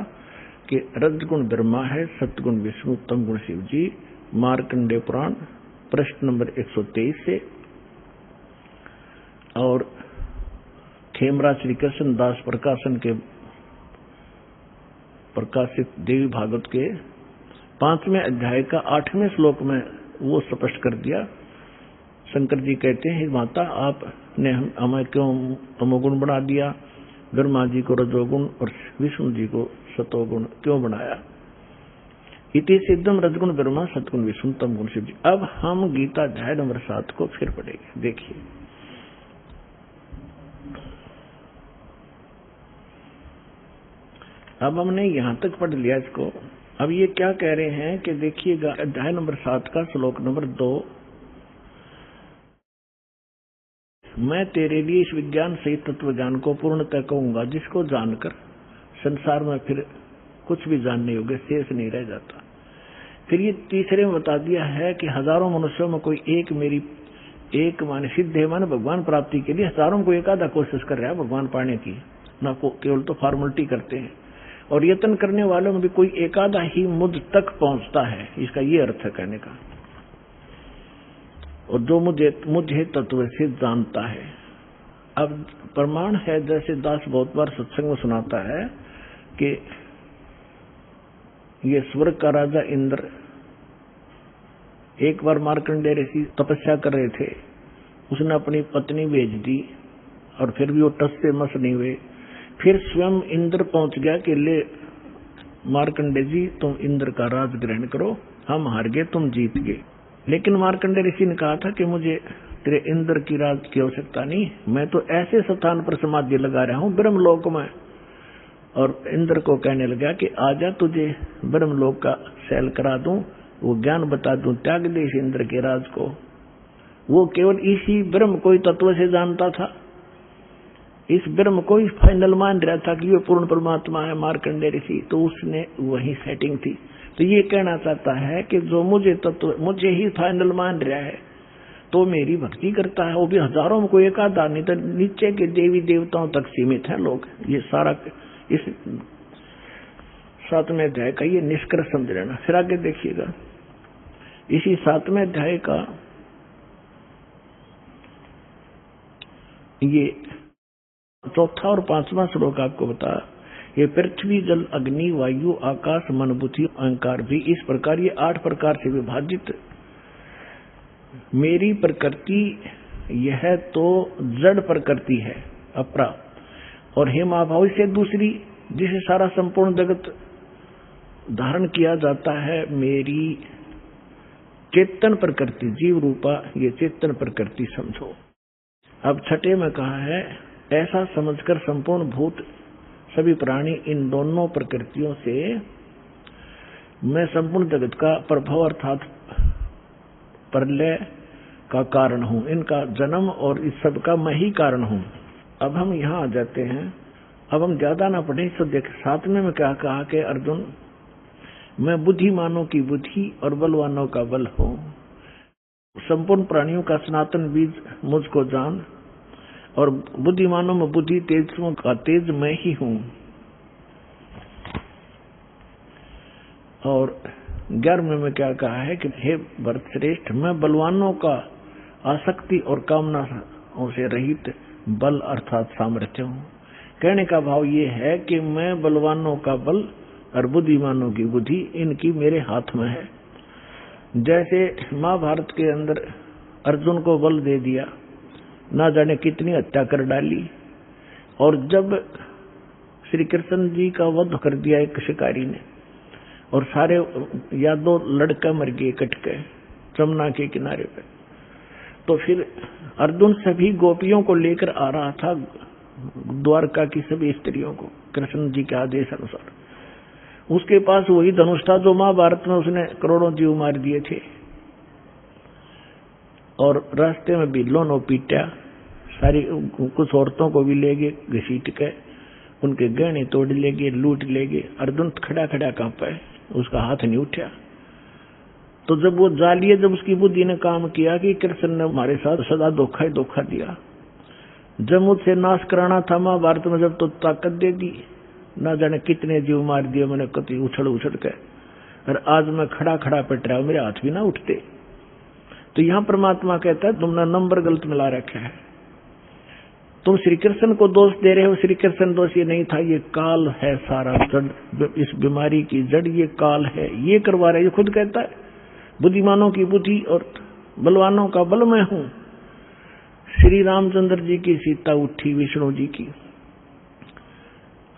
कि रजगुण ब्रह्मा है, सतगुण विष्णु तम गुण शिव जी। मार्कंडेय पुराण प्रश्न नंबर 123 से, और खेमरा श्री कृष्ण दास प्रकाशन के प्रकाशित देवी भागवत के 5वें अध्याय का 8वें श्लोक में वो स्पष्ट कर दिया। शंकर जी कहते हैं, माता आपने हमें क्यों तमोगुण बना दिया, ब्रह्मा जी को रजोगुण और विष्णु जी को सतोगुण क्यों बनाया। इति सिद्धम रजगुण ब्रह्मा सतगुण विष्णु तम गुण शिव जी। अब हम गीता अध्याय नंबर 7 को फिर पढ़ेंगे। देखिए, अब हमने यहां तक पढ़ लिया इसको। अब ये क्या कह रहे हैं कि देखिएगा, अध्याय नंबर 7 का श्लोक नंबर 2, मैं तेरे लिए इस विज्ञान सहित तत्व ज्ञान को पूर्णतः कहूंगा, जिसको जानकर संसार में फिर कुछ भी जानने योग्य शेष नहीं रह जाता। फिर ये तीसरे में बता दिया है कि हजारों मनुष्यों में कोई एक माने सिद्ध है, माने भगवान प्राप्ति के लिए हजारों को एक आधा कोशिश कर रहा है भगवान पाने की, ना केवल तो फॉर्मेलिटी करते हैं। और यत्न करने वालों में भी कोई एक आधा ही मुझ तक पहुंचता है, इसका ये अर्थ है कहने का। और जो मुझे तत्व से जानता है। अब प्रमाण है, जैसे दास बहुत बार सत्संग में सुनाता है कि ये स्वर्ग का राजा इंद्र एक बार मार्कंडेय ऋषि तपस्या कर रहे थे, उसने अपनी पत्नी भेज दी और फिर भी वो टस से मस नहीं हुए। फिर स्वयं इंद्र पहुंच गया कि ले मार्कंडेय जी, तुम इंद्र का राज ग्रहण करो, हम हार गए तुम जीत गए। लेकिन मार्कंडेय ऋषि ने कहा था कि मुझे तेरे इंद्र की राज की आवश्यकता नहीं, मैं तो ऐसे स्थान पर समाधि लगा रहा हूं ब्रह्मलोक में। और इंद्र को कहने लगा कि आजा, तुझे ब्रह्मलोक का सैल करा दूं, वो ज्ञान बता दूं, त्याग दे इस इंद्र के राज को। वो केवल इसी ब्रह्म को ही तत्व से जानता था, इस ब्रह्म को ही फाइनल मान रहा था कि वो पूर्ण परमात्मा है मार्कंडेय ऋषि। तो उसने वही सेटिंग थी। तो ये कहना चाहता है कि जो मुझे ही फाइनल मान रहा है, तो मेरी भक्ति करता है, वो भी हजारों में कोई एक आधा, नहीं तो नीचे के देवी देवताओं तक सीमित है लोग। ये सारा इस 7वें अध्याय का ये निष्कर्ष समझ लेना। फिर आगे देखिएगा, इसी 7वें अध्याय का ये 4था और 5वां श्लोक आपको बता, ये पृथ्वी जल अग्नि वायु आकाश मन बुद्धि अहंकार भी इस प्रकार ये 8 प्रकार से विभाजित मेरी प्रकृति, यह तो जड़ प्रकृति है। अपरा। और हे महाभाव से दूसरी जिसे सारा संपूर्ण जगत धारण किया जाता है, मेरी चेतन प्रकृति, जीव रूपा ये चेतन प्रकृति समझो। अब छठे में कहा है, ऐसा समझकर संपूर्ण भूत सभी प्राणी इन दोनों प्रकृतियों से मैं संपूर्ण जगत का प्रभाव अर्थात प्रलय का कारण हूं, इनका जन्म और इस सब का मैं ही कारण हूं। अब हम यहाँ आ जाते हैं। अब हम ज्यादा ना पढ़े तो देख, सातवें में क्या कहा कि अर्जुन मैं बुद्धिमानों की बुद्धि और बलवानों का बल हूं, संपूर्ण प्राणियों का सनातन बीज मुझको जान, और बुद्धिमानों में बुद्धि, तेजों का तेज मैं ही हूं। और 11वें में क्या कहा है कि हे भरत श्रेष्ठ, मैं बलवानों का आसक्ति और कामनाओं से रहित बल अर्थात सामर्थ्य हूं। कहने का भाव ये है कि मैं बलवानों का बल और बुद्धिमानों की बुद्धि इनकी मेरे हाथ में है। जैसे महाभारत के अंदर अर्जुन को बल दे दिया, ना जाने कितनी हत्या कर डाली, और जब श्री कृष्ण जी का वध कर दिया एक शिकारी ने, और सारे यादव लड़का मर गए कट के जमुना के किनारे पे, तो फिर अर्जुन सभी गोपियों को लेकर आ रहा था द्वारका की सभी स्त्रियों को कृष्ण जी के आदेश अनुसार। उसके पास वही धनुष था जो महाभारत में उसने करोड़ों जीव मार दिए थे, और रास्ते में बिल्लों ने पीटा, सारी कुछ औरतों को भी ले गए घसीट के, उनके गहने तोड़ ले गए, लूट ले गए। अर्जुन खड़ा खड़ा कांपा, उसका हाथ नहीं उठा। तो जब वो जालिए, जब उसकी बुद्धि ने काम किया कि कृष्ण ने हमारे साथ सदा धोखा ही धोखा दिया, जब मुझसे नाश कराना था महाभारत में, जब तो ताकत दे दी, ना जाने कितने जीव मार दिए मैंने कति उछल उछल के, और आज मैं खड़ा खड़ा पिट रहा हूं, मेरे हाथ भी ना उठते। तो यहां परमात्मा कहता है तुमने नंबर गलत मिला रखा है, तुम श्री कृष्ण को दोष दे रहे हो। श्री कृष्ण दोष ये नहीं था, ये काल है सारा जड़, इस बीमारी की जड़ ये काल है, ये करवा रहा है। ये खुद कहता है बुद्धिमानों की बुद्धि और बलवानों का बल मैं हूं। श्री रामचंद्र जी की सीता उठी विष्णु जी की,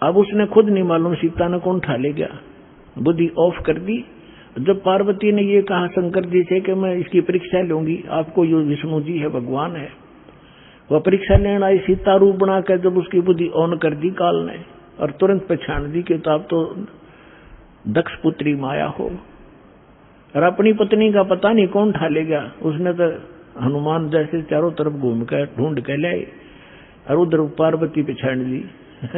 अब उसने खुद नहीं मालूम सीता ने कौन उठा ले गया, बुद्धि ऑफ कर दी। जब पार्वती ने ये कहा शंकर जी से कि मैं इसकी परीक्षा लूंगी, आपको ये विष्णु जी है, भगवान है, वह परीक्षा लेने आई, सीता रूप बनाकर जब उसकी बुद्धि ऑन कर दी काल ने, और तुरंत पहचान दी कि तो आप तो दक्ष पुत्री माया हो, और अपनी पत्नी का पता नहीं कौन उठा ले गया। उसने तो हनुमान जैसे चारों तरफ घूम कर ढूंढ के लाए, और उधर पार्वती पहचान ली।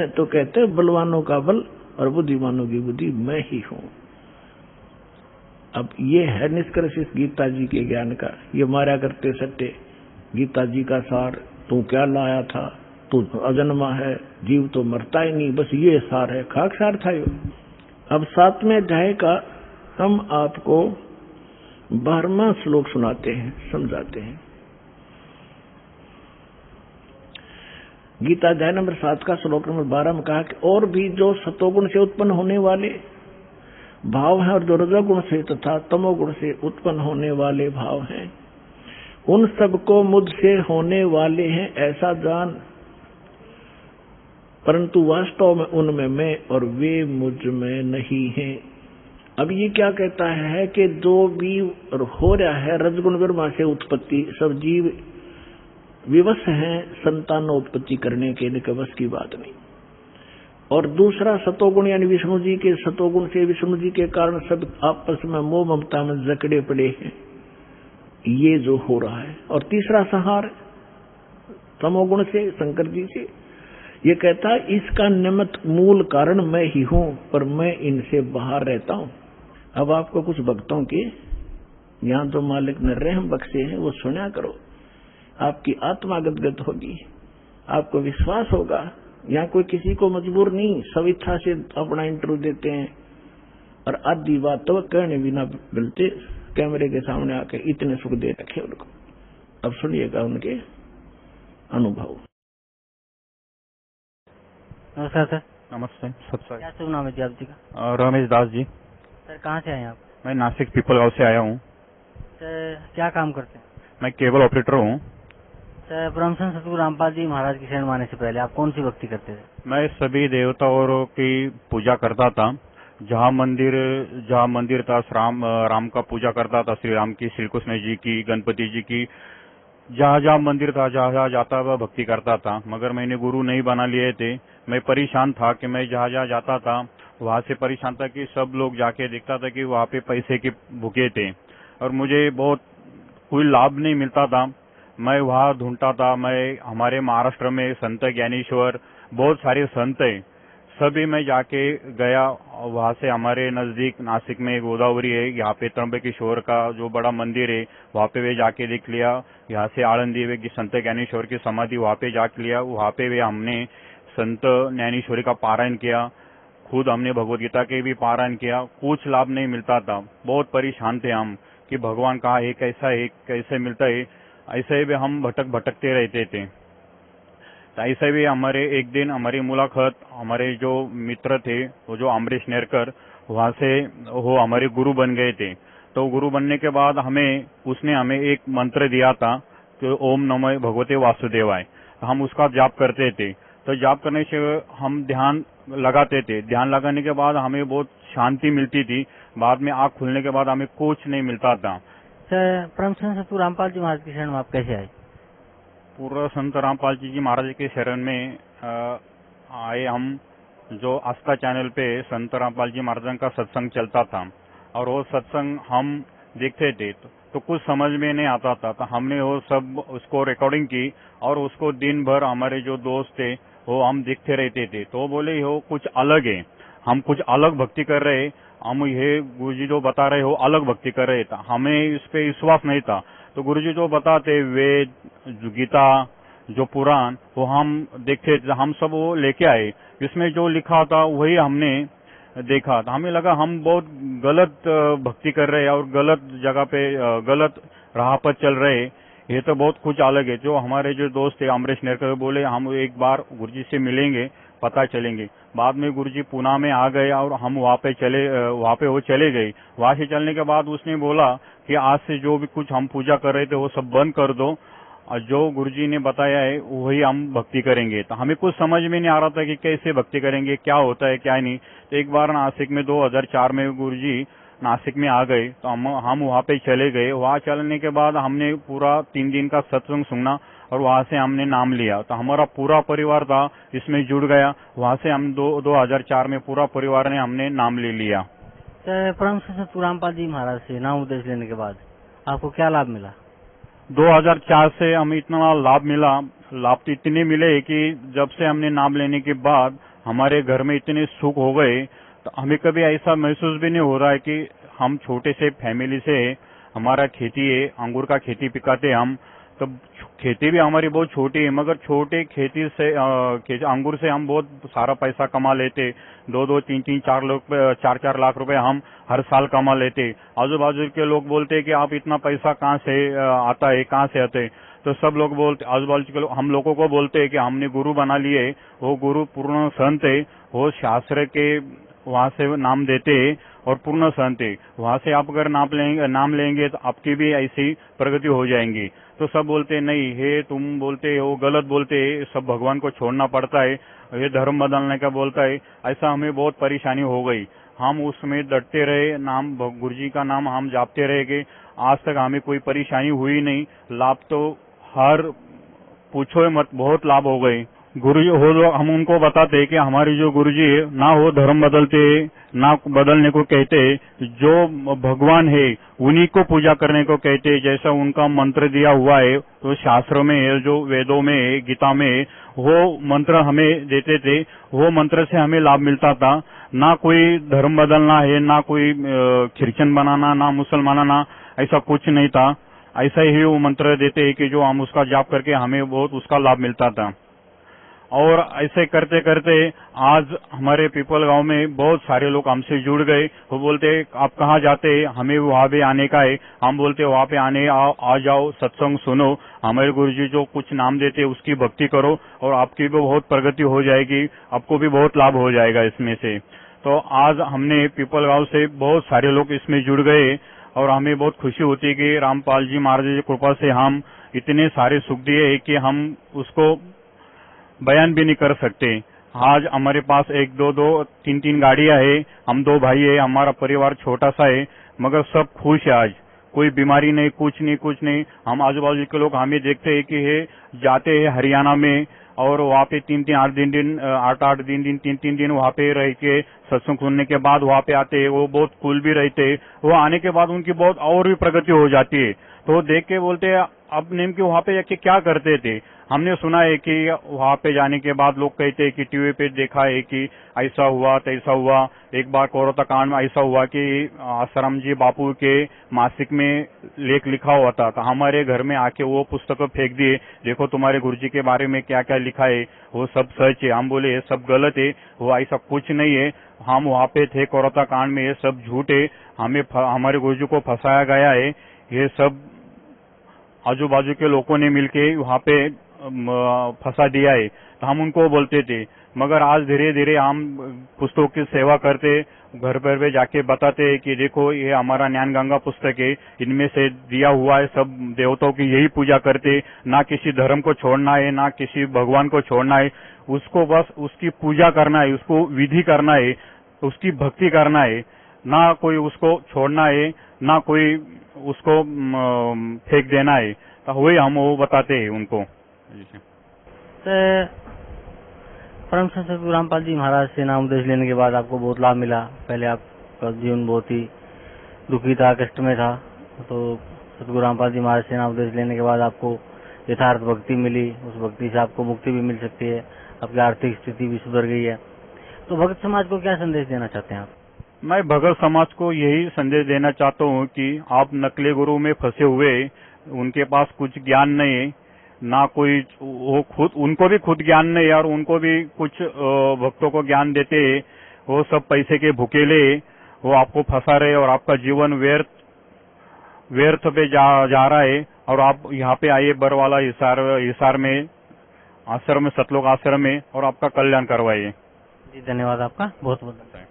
तो कहते बलवानों का बल और बुद्धिमानों की बुद्धि मैं ही हूं। अब ये है निष्कर्ष इस गीता जी के ज्ञान का। ये मारा करते सत्य गीता जी का सार, तू क्या लाया था, तू अजन्मा है, जीव तो मरता ही नहीं, बस ये सार है, खाक सार था ये। अब 7वें अध्याय का हम आपको 12वां श्लोक सुनाते हैं, समझाते हैं। गीता अध्याय नंबर 7 का श्लोक नंबर 12 में कहा कि और भी जो सतोगुण से उत्पन्न होने वाले भाव हैं और जो रजोगुण से तथा तमोगुण से उत्पन्न होने वाले भाव हैं, उन सबको मुझसे होने वाले हैं ऐसा जान, परंतु वास्तव में उनमें मैं और वे मुझ में नहीं हैं। अब ये क्या कहता है कि जो भी हो रहा है रजगुण ब्रह्मा से उत्पत्ति, सब जीव विवश हैं संतानोत्पत्ति करने के, इनके वश की बात नहीं। और दूसरा सतोगुण यानी विष्णु जी के सतोगुण से, विष्णु जी के कारण सब आपस में मोह ममता में जकड़े पड़े हैं, ये जो हो रहा है। और तीसरा संहार तमोगुण से, शंकर जी से, ये कहता है इसका निमित्त मूल कारण मैं ही हूं, पर मैं इनसे बाहर रहता हूं। अब आपको कुछ भक्तों के यहां जो मालिक ने रहम बख्शे हैं वो सुना करो, आपकी आत्मा गदगद होगी, आपको विश्वास होगा। यहाँ कोई किसी को मजबूर नहीं, सब इच्छा से अपना इंटरव्यू देते हैं, और आधी बात तो कहने भी ना मिलते, कैमरे के सामने आके इतने सुख दे रखे उनको। अब सुनिएगा उनके अनुभव। नमस्कार सर। नमस्ते। सत्संग। क्या शुभ नाम है जी आप जी का? रमेश दास जी। सर कहाँ से आए आप? मैं नासिक पीपल गांव से आया हूँ। सर क्या काम करते हैं? मैं केबल ऑपरेटर हूँ। सर परमहंस सतगुरु रामपाल जी महाराज की शरण माने से पहले आप कौन सी भक्ति करते थे? मैं सभी देवताओं की पूजा करता था। जहाँ मंदिर था राम का पूजा करता था, श्री राम की, श्री कृष्ण जी की, गणपति जी की। जहाँ मंदिर था, जहाँ जाता वह भक्ति करता था। मगर मैंने गुरु नहीं बना लिए थे। मैं परेशान था कि मैं जहाँ जाता था वहाँ से परेशान था कि सब लोग जाके देखता था कि वहाँ पे पैसे के भूखे थे और मुझे बहुत कोई लाभ नहीं मिलता था। मैं वहाँ ढूंढता था। मैं हमारे महाराष्ट्र में संत ज्ञानेश्वर, बहुत सारे संत हैं, सभी मैं जाके गया। वहाँ से हमारे नजदीक नासिक में गोदावरी है, यहाँ पे त्र्यंबकेश्वर का जो बड़ा मंदिर है वहाँ पे वे जाके देख लिया। यहाँ से आळंदी में संत ज्ञानेश्वर की समाधि वहाँ पे जाके लिया। वहाँ पे वे हमने संत ज्ञानेश्वरी का पारायण किया। खुद हमने भगवत गीता के भी पारायण किया। कुछ लाभ नहीं मिलता था। बहुत परेशान थे हम कि भगवान कहाँ है, कैसा है, कैसे मिलता है। ऐसे भी हम भटकते रहते थे। ऐसे भी हमारे एक दिन हमारी मुलाकात हमारे जो मित्र थे वो जो अमरीश नेरकर, वहाँ से वो हमारे गुरु बन गए थे। तो गुरु बनने के बाद उसने हमें एक मंत्र दिया था कि ओम नमो भगवते वासुदेवाय। हम उसका जाप करते थे। तो जाप करने से हम ध्यान लगाते थे। ध्यान लगाने के बाद हमें बहुत शांति मिलती थी। बाद में आँख खुलने के बाद हमें कुछ नहीं मिलता था। सर परमहंस सतगुरु रामपाल जी महाराज की शरण में आप कैसे आए? पूर्व संत रामपाल जी महाराज के शरण में आए हम। जो आस्था चैनल पे संत रामपाल जी महाराज का सत्संग चलता था और वो सत्संग हम देखते थे तो कुछ समझ में नहीं आता था। तो हमने वो सब उसको रिकॉर्डिंग की और उसको दिन भर हमारे जो दोस्त थे वो हम देखते रहते थे। तो बोले वो कुछ अलग है, हम कुछ अलग भक्ति कर रहे, हम ये गुरुजी जो बता रहे हो अलग भक्ति कर रहे था। हमें इस पे विश्वास नहीं था। तो गुरुजी जो बताते वेद, जो गीता, जो पुराण, वो हम देखते थे। हम सब वो लेके आए। इसमें जो लिखा था वही हमने देखा था। हमें लगा हम बहुत गलत भक्ति कर रहे हैं और गलत जगह पे गलत राह पर चल रहे। ये तो बहुत कुछ अलग है। जो हमारे जो दोस्त थे अमरीश नेरकर बोले हम एक बार गुरुजी से मिलेंगे, पता चलेंगे। बाद में गुरुजी पुणे में आ गए और हम वहाँ पे वो चले गए। वहाँ से चलने के बाद उसने बोला कि आज से जो भी कुछ हम पूजा कर रहे थे वो सब बंद कर दो और जो गुरुजी ने बताया है वही हम भक्ति करेंगे। तो हमें कुछ समझ में नहीं आ रहा था कि कैसे भक्ति करेंगे, क्या होता है क्या नहीं। तो एक बार नासिक में 2004 में गुरुजी नासिक में आ गए तो हम वहाँ पे चले गए। वहाँ चलने के बाद हमने पूरा 3 दिन का सत्संग सुना और वहाँ से हमने नाम लिया। तो हमारा पूरा परिवार था इसमें जुड़ गया। वहाँ से हम 2004 में पूरा परिवार ने हमने नाम ले लिया। सर परमहंस सतगुरु रामपाल जी महाराज से नाम उपदेश लेने के बाद आपको क्या लाभ मिला? 2004 से हमें इतना लाभ मिला। लाभ तो इतने मिले कि जब से हमने नाम लेने के बाद हमारे घर में इतने सुख हो गए। तो हमें कभी ऐसा महसूस भी नहीं हो रहा है कि हम छोटे से फैमिली से, हमारा खेती है, अंगूर का खेती पिकाते हम। तो खेती भी हमारी बहुत छोटी है मगर छोटे खेती से अंगूर से हम बहुत सारा पैसा कमा लेते। 2-2, 3-3, 4 लाख रुपए हम हर साल कमा लेते। आजू बाजू के लोग बोलते हैं कि आप इतना पैसा कहाँ से आता है, कहाँ से आते? तो सब लोग बोलते, आजू बाजू के लोग हम लोगों को बोलते हैं कि हमने गुरु बना लिए। वो गुरु पूर्ण संत है, वो शास्त्र के वहाँ से नाम देते और पूर्ण संत है। वहाँ से आप अगर नाम लेंगे तो आपकी भी ऐसी प्रगति हो जाएंगी। तो सब बोलते नहीं हे तुम बोलते हो गलत बोलते, सब भगवान को छोड़ना पड़ता है, ये धर्म बदलने का बोलता है। ऐसा हमें बहुत परेशानी हो गई। हम उसमें डटते रहे, नाम गुरुजी का नाम हम जापते रह गए। आज तक हमें कोई परेशानी हुई नहीं। लाभ तो हर पूछो मत, बहुत लाभ हो गए। गुरुजी हो हम उनको बताते कि हमारे जो गुरुजी है ना वो धर्म बदलते ना बदलने को कहते, जो भगवान है उन्हीं को पूजा करने को कहते। जैसा उनका मंत्र दिया हुआ है तो शास्त्र में है, जो वेदों में है, गीता में है, वो मंत्र हमें देते थे। वो मंत्र से हमें लाभ मिलता था। ना कोई धर्म बदलना है, ना कोई क्रिश्चियन बनाना, ना मुसलमान बनाना, ऐसा कुछ नहीं था। ऐसा ही वो मंत्र देते हैं कि जो हम उसका जाप करके हमें बहुत उसका लाभ मिलता था। और ऐसे करते करते आज हमारे पीपल गांव में बहुत सारे लोग हमसे जुड़ गए। वो बोलते आप कहाँ जाते, हमें वहाँ पे आने का है। हम बोलते वहाँ पे आ जाओ, सत्संग सुनो, हमारे गुरुजी जो कुछ नाम देते उसकी भक्ति करो और आपकी भी बहुत प्रगति हो जाएगी, आपको भी बहुत लाभ हो जाएगा इसमें से। तो आज हमने पीपल गांव से बहुत सारे लोग इसमें जुड़ गए और हमें बहुत खुशी होती है कि रामपाल जी महाराज जी की कृपा से हम इतने सारे सुख दिए कि हम उसको बयान भी नहीं कर सकते। आज हमारे पास 1, 2, 3 गाड़ियां है, हम 2 भाई है, हमारा परिवार छोटा सा है, मगर सब खुश है। आज कोई बीमारी नहीं, कुछ नहीं। हम आजू बाजू के लोग हमें देखते हैं कि ये जाते हैं हरियाणा में और वहाँ पे 8 दिन 3 दिन वहाँ पे रह के सत्संग सुनने के बाद वहाँ पे आते हैं। वो बहुत कूल भी रहते, वो आने के बाद उनकी बहुत और भी प्रगति हो जाती है। तो देख के बोलते हैं अब नेम के वहाँ पे जाके क्या करते थे। हमने सुना है कि वहाँ पे जाने के बाद लोग कहते हैं कि टीवी पे देखा है कि ऐसा हुआ तैसा हुआ। एक बार कोरोता कांड में ऐसा हुआ कि आसाराम जी बापू के मासिक में लेख लिखा हुआ था, तो हमारे घर में आके वो पुस्तक फेंक दिए, देखो तुम्हारे गुरुजी के बारे में क्या क्या लिखा है, वो सब सच है। हम बोले ये सब गलत है, वो ऐसा कुछ नहीं है, हम वहाँ पे थे कोरोता कांड में, ये सब झूठ है, हमारे गुरुजी को फंसाया गया है, ये सब आजू बाजू के लोगों ने मिलके वहाँ पे फंसा दिया है। तो हम उनको बोलते थे, मगर आज धीरे धीरे हम पुस्तकों की सेवा करते, घर पर भी जाके बताते हैं कि देखो ये हमारा ज्ञान गंगा पुस्तक है, इनमें से दिया हुआ है, सब देवताओं की यही पूजा करते, ना किसी धर्म को छोड़ना है, ना किसी भगवान को छोड़ना है, उसको बस उसकी पूजा करना है, उसको विधि करना है, उसकी भक्ति करना है, ना कोई उसको छोड़ना है, ना कोई उसको फेंक देना है। तो वही हम वो बताते हैं उनको। तो परम संत सतगुरु रामपाल जी महाराज से नाम उपदेश लेने के बाद आपको बहुत लाभ मिला। पहले आपका जीवन बहुत ही दुखी था, कष्ट में था, तो सतगुरु रामपाल जी महाराज से नाम उपदेश लेने के बाद आपको यथार्थ भक्ति मिली, उस भक्ति से आपको मुक्ति भी मिल सकती है, आपकी आर्थिक स्थिति भी सुधर गई है। तो भक्त समाज को क्या संदेश देना चाहते हैं आप? मैं भगत समाज को यही संदेश देना चाहता हूँ कि आप नकली गुरु में फंसे हुए, उनके पास कुछ ज्ञान नहीं है, ना कोई वो खुद, उनको भी खुद ज्ञान नहीं है और उनको भी कुछ भक्तों को ज्ञान देते, वो सब पैसे के भूखेले, वो आपको फंसा रहे और आपका जीवन व्यर्थ पे जा रहा है। और आप यहाँ पे आइए बरवाला हिसार में आश्रम में, सतलोक आश्रम में, और आपका कल्याण करवाइए। जी धन्यवाद आपका, बहुत बहुत धन्यवाद।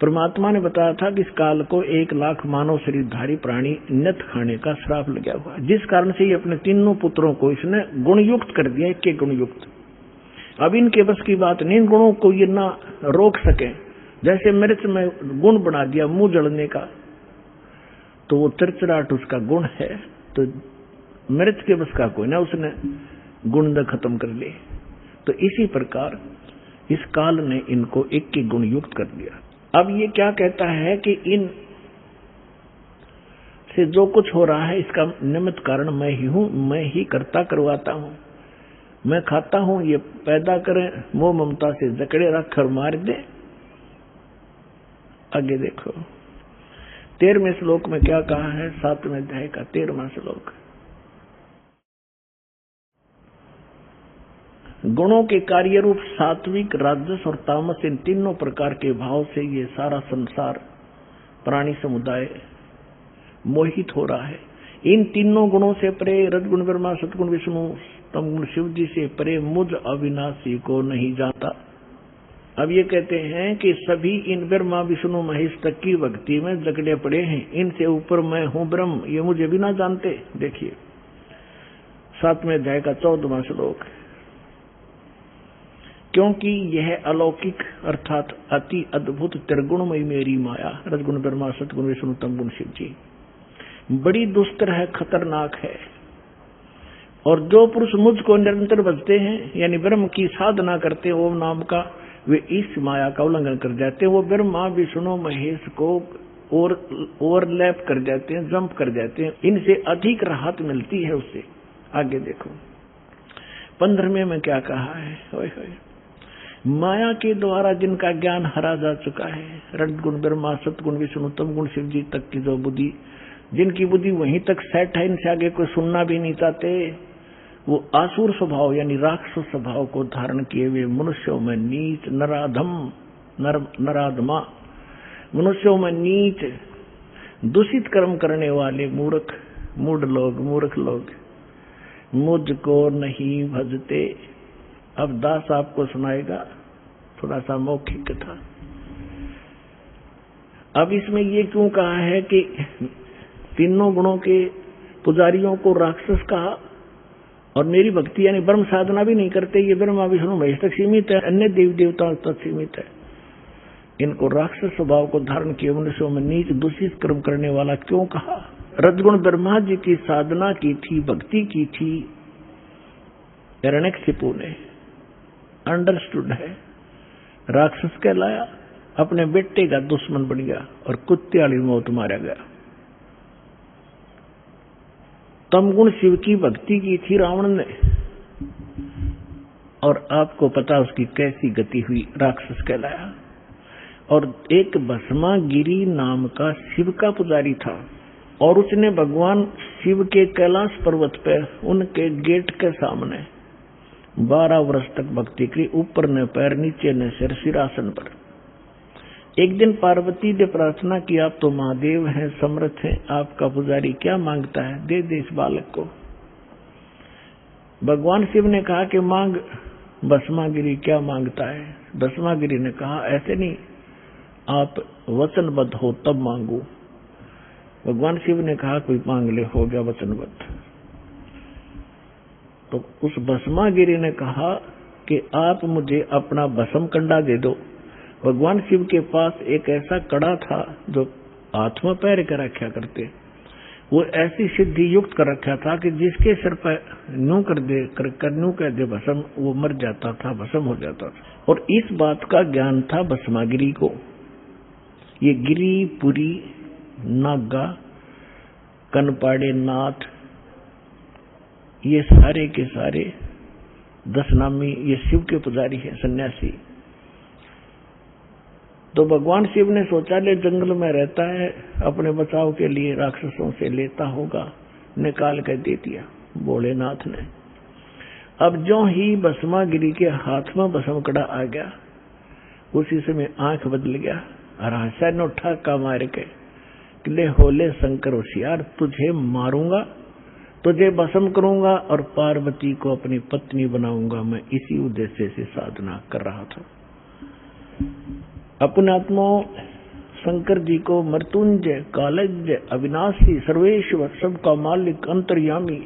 परमात्मा ने बताया था कि इस काल को 1 लाख मानव शरीरधारी प्राणी नत खाने का श्राप लगा हुआ, जिस कारण से ये अपने तीनों पुत्रों को इसने गुणयुक्त कर दिया, एक गुणयुक्त। अब इनके बस की बात नहीं, इन गुणों को ये ना रोक सके। जैसे मिर्च में गुण बना दिया मुंह जलने का, तो वो चिड़चिड़ाहट उसका गुण है, तो मिर्च के बस का कोई ना, उसने गुण खत्म कर लिए। तो इसी प्रकार इस काल ने इनको एक गुण युक्त कर दिया। अब ये क्या कहता है कि इन से जो कुछ हो रहा है इसका निमित्त कारण मैं ही हूं, मैं ही करता करवाता हूं, मैं खाता हूं, ये पैदा करें, मोह ममता से जकड़े रख कर मार दे। आगे देखो 13वें श्लोक में क्या कहा है, 7वें अध्याय का 13वां श्लोक। गुणों के कार्य रूप सात्विक, राजस और तामस, इन तीनों प्रकार के भाव से ये सारा संसार प्राणी समुदाय मोहित हो रहा है। इन तीनों गुणों से परे, रजगुण ब्रह्मा, सतगुण विष्णु, तमगुण शिव जी से परे मुझ अविनाशी को नहीं जाता। अब ये कहते हैं कि सभी इन ब्रह्मा विष्णु महेश तक की भक्ति में जकड़े पड़े हैं, इनसे ऊपर मैं हूं ब्रह्म, ये मुझे भी ना जानते। देखिए 7वें अध्याय का 14वां श्लोक। क्योंकि यह अलौकिक अर्थात अति अद्भुत त्रिगुणमयी मेरी माया, रजगुण ब्रह्मा, सतगुण विष्णु, तमगुण शिव जी, बड़ी दुस्तर है, खतरनाक है। और जो पुरुष मुझको निरंतर भजते हैं, यानी ब्रह्म की साधना करते हैं ओम नाम का, वे इस माया का उल्लंघन कर जाते हैं। वो ब्रह्मा विष्णु महेश को ओवरलैप कर जाते हैं, जंप कर जाते हैं, इनसे अधिक राहत मिलती है उससे। आगे देखो 15वें में क्या कहा है, होय होय। माया के द्वारा जिनका ज्ञान हरा जा चुका है, रजगुण ब्रह्मा, सतगुण विष्णु, तमगुण शिव जी तक की जो बुद्धि, जिनकी बुद्धि वहीं तक सेट है, इनसे आगे कोई सुनना भी नहीं चाहते, वो आसुर स्वभाव यानी राक्षस स्वभाव को धारण किए हुए मनुष्यों में नीच, नराधम, नराधमा, मनुष्यों में नीच, दूषित कर्म करने वाले मूढ़ लोग मुझको नहीं भजते। अब दास आपको सुनाएगा थोड़ा सा मौखिक कथा। अब इसमें ये क्यों कहा है कि तीनों गुणों के पुजारियों को राक्षस कहा और मेरी भक्ति यानी ब्रह्म साधना भी नहीं करते, ये ब्रह्मा विष्णु महेश तक सीमित है, अन्य देवी देवताओं तक सीमित है, इनको राक्षस स्वभाव को धारण किए मनुष्यों में नीच दूषित कर्म करने वाला क्यों कहा? रजगुण ब्रह्मा जी की साधना की थी, भक्ति की थी, हिरण्यकशिपु ने अंडरस्टूड है, राक्षस कहलाया, अपने बेटे का दुश्मन बन गया और कुत्ते वाली मौत मारा गया। तमगुण शिव की भक्ति की थी रावण ने, और आपको पता उसकी कैसी गति हुई, राक्षस कहलाया। और एक भस्मागिरी नाम का शिव का पुजारी था और उसने भगवान शिव के कैलाश पर्वत पर उनके गेट के सामने 12 वर्ष तक भक्ति की, ऊपर न पैर नीचे न सिर, सिरासन पर। एक दिन पार्वती ने प्रार्थना की, आप तो महादेव हैं, समर्थ हैं, आपका पुजारी क्या मांगता है, दे दे इस बालक को। भगवान शिव ने कहा कि मांग भस्मागिरी क्या मांगता है। भस्मागिरी ने कहा ऐसे नहीं, आप वचनबद्ध हो तब मांगू। भगवान शिव ने कहा कोई मांग ले, हो गया वचनबद्ध। तो उस भस्मागिरी ने कहा कि आप मुझे अपना भस्म कंडा दे दो। भगवान शिव के पास एक ऐसा कड़ा था जो हाथ में पैर कर रखा करते, वो ऐसी सिद्धि युक्त कर रखा था कि जिसके सिर पर न्यू कर दे भस्म, वो मर जाता था, भस्म हो जाता था। और इस बात का ज्ञान था भस्मागिरी को। ये गिरी, पुरी, नागा, कनपाड़े नाथ, ये सारे के सारे 10 नामी ये शिव के पुजारी हैं, सन्यासी। तो भगवान शिव ने सोचा ले जंगल में रहता है, अपने बचाव के लिए राक्षसों से लेता होगा, निकाल कर दे दिया भोलेनाथ ने। अब जो ही भस्मागिरी के हाथ में भस्म कड़ा आ गया, उसी समय आंख बदल गया और हंसा ने उठा का मार के, ले होले शंकर होशियार, तुझे मारूंगा, तुझे भस्म करूंगा और पार्वती को अपनी पत्नी बनाऊंगा। मैं इसी उद्देश्य से साधना कर रहा था। अपने आत्मा शंकर जी को मृत्युंजय, कालज्ञ, अविनाशी, सर्वेश्वर, सबका मालिक, अंतर्यामी,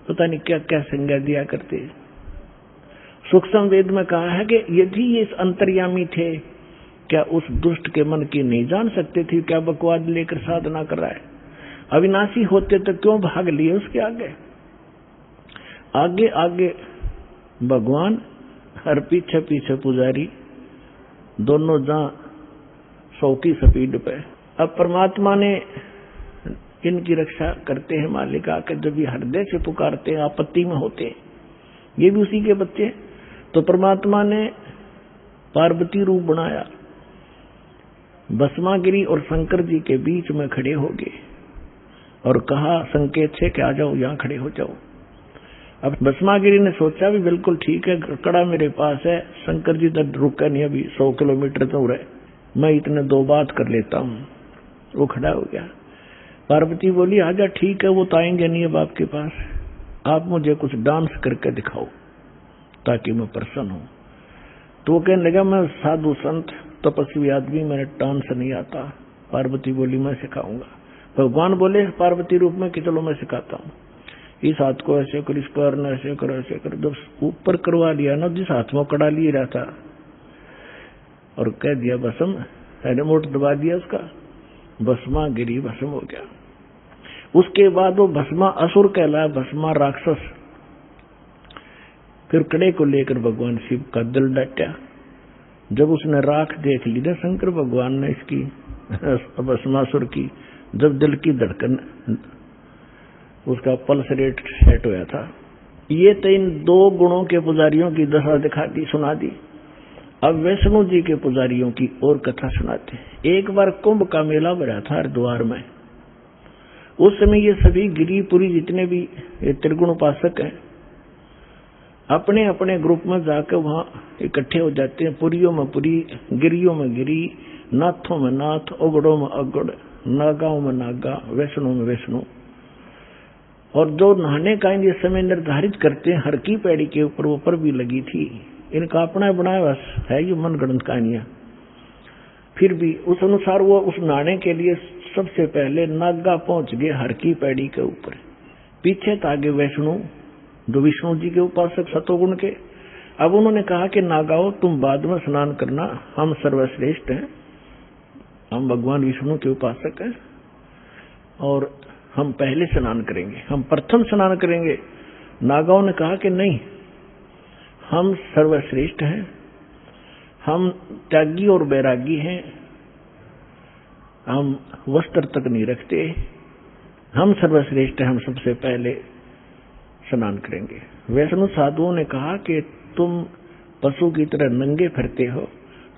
पता नहीं क्या क्या संज्ञा दिया करते। सूक्ष्म वेद में कहा है कि यदि ये अंतर्यामी थे, क्या उस दुष्ट के मन की नहीं जान सकते थे? क्या बकवाद लेकर साधना कर रहा है? अविनाशी होते तो क्यों भाग लिए उसके आगे? आगे आगे भगवान और पीछे पीछे पुजारी, दोनों जहां 100 की स्पीड पे। अब परमात्मा ने इनकी रक्षा करते हैं मालिक आकर, जब ये हृदय से पुकारते हैं, आपत्ति में होते हैं, ये भी उसी के बच्चे। तो परमात्मा ने पार्वती रूप बनाया, भस्मागिरी और शंकर जी के बीच में खड़े हो गए और कहा संकेत से कि आ जाओ, यहां खड़े हो जाओ। अब भस्मागिरी ने सोचा भी बिल्कुल ठीक है, कड़ा मेरे पास है, शंकर जी तक रुका नहीं, अभी 100 किलोमीटर दूर है, मैं इतने 2 बात कर लेता हूं। वो खड़ा हो गया। पार्वती बोली आजा, ठीक है, वो तो आएंगे नहीं अब आपके पास, आप मुझे कुछ डांस करके दिखाओ ताकि मैं प्रसन्न हूं। तो वो कहने लगा मैं साधु संत तपस्वी आदमी, मेरे डांस नहीं आता। पार्वती बोली मैं सिखाऊंगा। भगवान बोले पार्वती रूप में कि चलो मैं सिखाता हूं, इस हाथ को ऐसे कर, इस पैर ने ऐसे करो, ऐसे करो। जब ऊपर करवा लिया ना, जिस हाथ में कड़ा लिए रहता और कह दिया भस्म, रिमोट दबा दिया उसका, भस्मागिरी भस्म हो गया। उसके बाद वो भस्मा असुर कहलाया, भस्मा राक्षस। फिर कड़े को लेकर भगवान शिव का दिल डटा। जब उसने राख देख ली ना शंकर भगवान ने इसकी भस्मासुर की, जब दिल की धड़कन, उसका पल्स रेट सेट होया था। ये तो इन 2 गुणों के पुजारियों की दशा दिखा दी, सुना दी। अब वैष्णो जी के पुजारियों की और कथा सुनाते हैं। एक बार कुंभ का मेला भरा था हरिद्वार में। उस समय ये सभी गिरिपुरी जितने भी ये त्रिगुण उपासक हैं, अपने अपने ग्रुप में जाकर वहां इकट्ठे हो जाते हैं। पुरियों में पुरी, गिरियों में गिरी, नाथों में नाथ, उगड़ों में अगड़, नागाओं में नागा, वैष्णो में वैष्णो। और जो नहाने का ये समय निर्धारित करते हैं, हर की पैड़ी के ऊपर भी लगी थी। इनका अपना बनाया है ये मनगढ़ंत कहानियां। फिर भी उस अनुसार वो उस नहाने के लिए सबसे पहले नागा पहुंच गए हर की पैड़ी के ऊपर। पीछे तागे वैष्णु जो विष्णु जी के उपासक सतोगुण के। अब उन्होंने कहा कि नागाओ तुम बाद में स्नान करना, हम सर्वश्रेष्ठ हैं, हम भगवान विष्णु के उपासक हैं और हम पहले स्नान करेंगे, हम प्रथम स्नान करेंगे। नागाओं ने कहा कि नहीं, हम सर्वश्रेष्ठ हैं, हम त्यागी और बैरागी हैं, हम वस्त्र तक नहीं रखते, हम सर्वश्रेष्ठ हैं, हम सबसे पहले स्नान करेंगे। वैष्णव साधुओं ने कहा कि तुम पशु की तरह नंगे फिरते हो,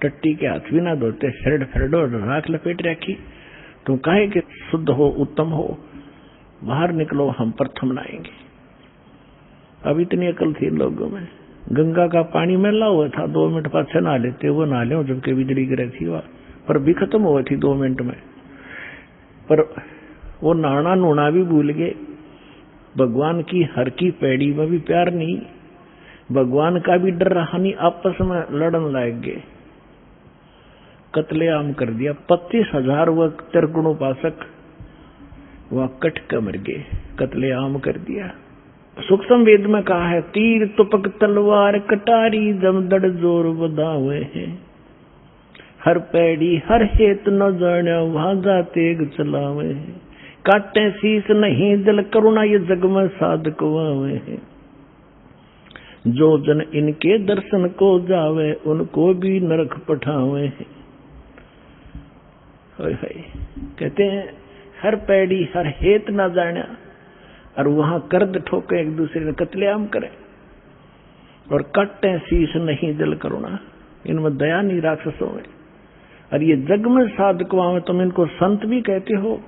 टट्टी के हाथ भी ना धोते, शर्ट फरडो राख लपेट रखी, तुम काहे कि शुद्ध हो, उत्तम हो, बाहर निकलो, हम प्रथम नहाएंगे। अब इतनी अकल थी लोगों में। गंगा का पानी मैला हुआ था, 2 मिनट बाद से नहा लेते, वो नहा ले जबकि बिजली गिरी थी वह, पर भी खत्म हुई थी 2 मिनट में। पर वो नहाना नूना भी भूल गए। भगवान की हर की पैड़ी में भी प्यार नहीं, भगवान का भी डर रहा नहीं, आपस में लड़न लग गए, कत्लेआम कर दिया। 25,000 वह त्रिगुण उपासक वह कट कर मर गए, कत्लेआम कर दिया। सूक्ष्म वेद में कहा है, तीर तुपक तलवार कटारी जमदड़ जोर बधावे हैं, हर पैड़ी हर हेत न जाने वहां तेग चलावे हैं, काटे शीस नहीं दिल करुणा ये जग में साधक वावे हैं, जो जन इनके दर्शन को जावे उनको भी नरक पठावे हैं। कहते हैं हर पैड़ी हर हेत न जाने, और वहां कर्द ठोके, एक दूसरे ने कत्लेआम करें, और कट्टे शीश नहीं दिल करुणा, इनमें दया नहीं राक्षसों में। और ये जग में साधकवां में तुम इनको संत भी कहते हो,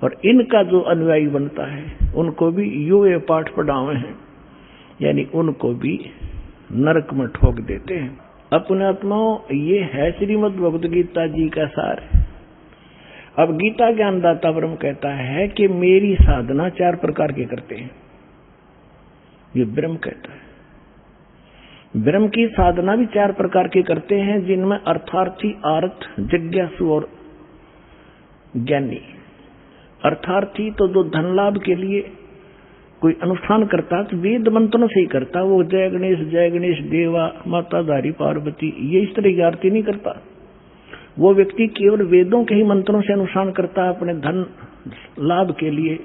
और इनका जो अनुयायी बनता है उनको भी ये पाठ पढ़ावे हैं, यानी उनको भी नरक में ठोक देते हैं। अपने आत्माओं, ये है श्रीमद् भगवद गीता जी का सार। अब गीता ज्ञानदाता ब्रह्म कहता है कि मेरी साधना 4 प्रकार के करते हैं, ये ब्रह्म कहता है। ब्रह्म की साधना भी 4 प्रकार के करते हैं, जिनमें अर्थार्थी, आर्थ, जिज्ञासु और ज्ञानी। अर्थार्थी तो जो धन लाभ के लिए कोई अनुष्ठान करता तो वेद मंत्रों से ही करता, वो जय गणेश देवा माता धारी पार्वती ये इस तरह की आरती नहीं करता। वो व्यक्ति केवल वेदों के ही मंत्रों से अनुष्ठान करता है, अपने धन लाभ के लिए,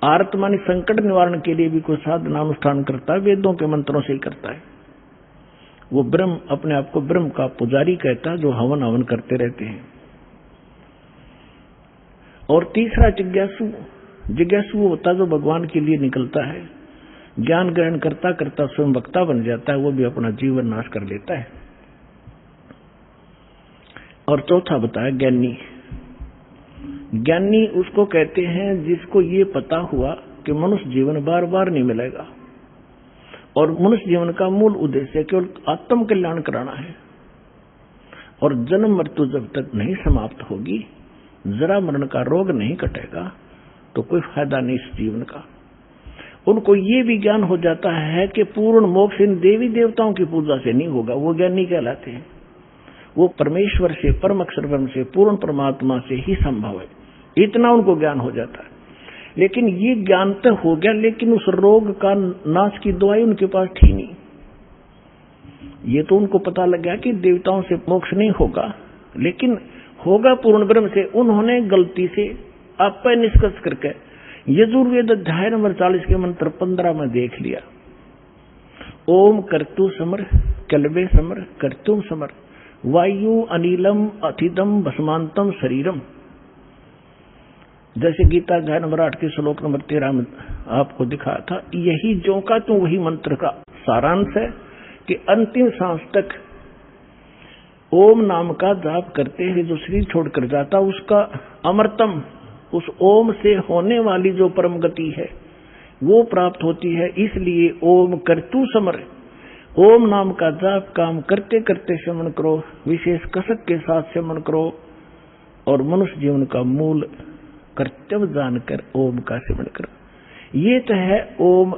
आर्त मानी संकट निवारण के लिए भी कोई साधना अनुष्ठान करता है, वेदों के मंत्रों से ही करता है। वो ब्रह्म अपने आप को ब्रह्म का पुजारी कहता है, जो हवन हवन करते रहते हैं। और तीसरा जिज्ञासु। जिज्ञासु वो होता जो भगवान के लिए निकलता है, ज्ञान ग्रहण करता करता स्वयं वक्ता बन जाता है, वो भी अपना जीवन नाश कर लेता है। और चौथा बताया ज्ञानी। ज्ञानी उसको कहते हैं जिसको ये पता हुआ कि मनुष्य जीवन बार बार नहीं मिलेगा, और मनुष्य जीवन का मूल उद्देश्य केवल आत्म कल्याण कराना है, और जन्म मृत्यु जब तक नहीं समाप्त होगी, जरा मरण का रोग नहीं कटेगा, तो कोई फायदा नहीं इस जीवन का। उनको ये भी ज्ञान हो जाता है कि पूर्ण मोक्ष इन देवी देवताओं की पूजा से नहीं होगा, वो ज्ञानी कहलाते हैं। वो परमेश्वर से, परम अक्षर ब्रह्म से, पूर्ण परमात्मा से ही संभव है, इतना उनको ज्ञान हो जाता है। लेकिन ये ज्ञान तो हो गया, लेकिन उस रोग का नाश की दवाई उनके पास थी नहीं। ये तो उनको पता लग गया कि देवताओं से मोक्ष नहीं होगा, लेकिन होगा पूर्ण ब्रह्म से। उन्होंने गलती से आप पर निष्कर्ष करके यजुर्वेद अध्याय नंबर 40 के मंत्र 15 में देख लिया, ओम कर्तु समर कलबे समर कर्तुम समर वायु अनिलम अथिदम भस्मांतम शरीरम। जैसे गीता अध्याय नंबर 8 के श्लोक नंबर 13 में आपको दिखाया था, यही जो का तो वही मंत्र का सारांश है कि अंतिम सांस तक ओम नाम का जाप करते हैं जो शरीर छोड़कर जाता, उसका अमृतम, उस ओम से होने वाली जो परम गति है वो प्राप्त होती है। इसलिए ओम कर्तु समर, ओम नाम का जाप काम करते करते श्रवण करो, विशेष कसक के साथ श्रवण करो, और मनुष्य जीवन का मूल कर्तव्य जानकर ओम का सेवन करो। ये तो है ओम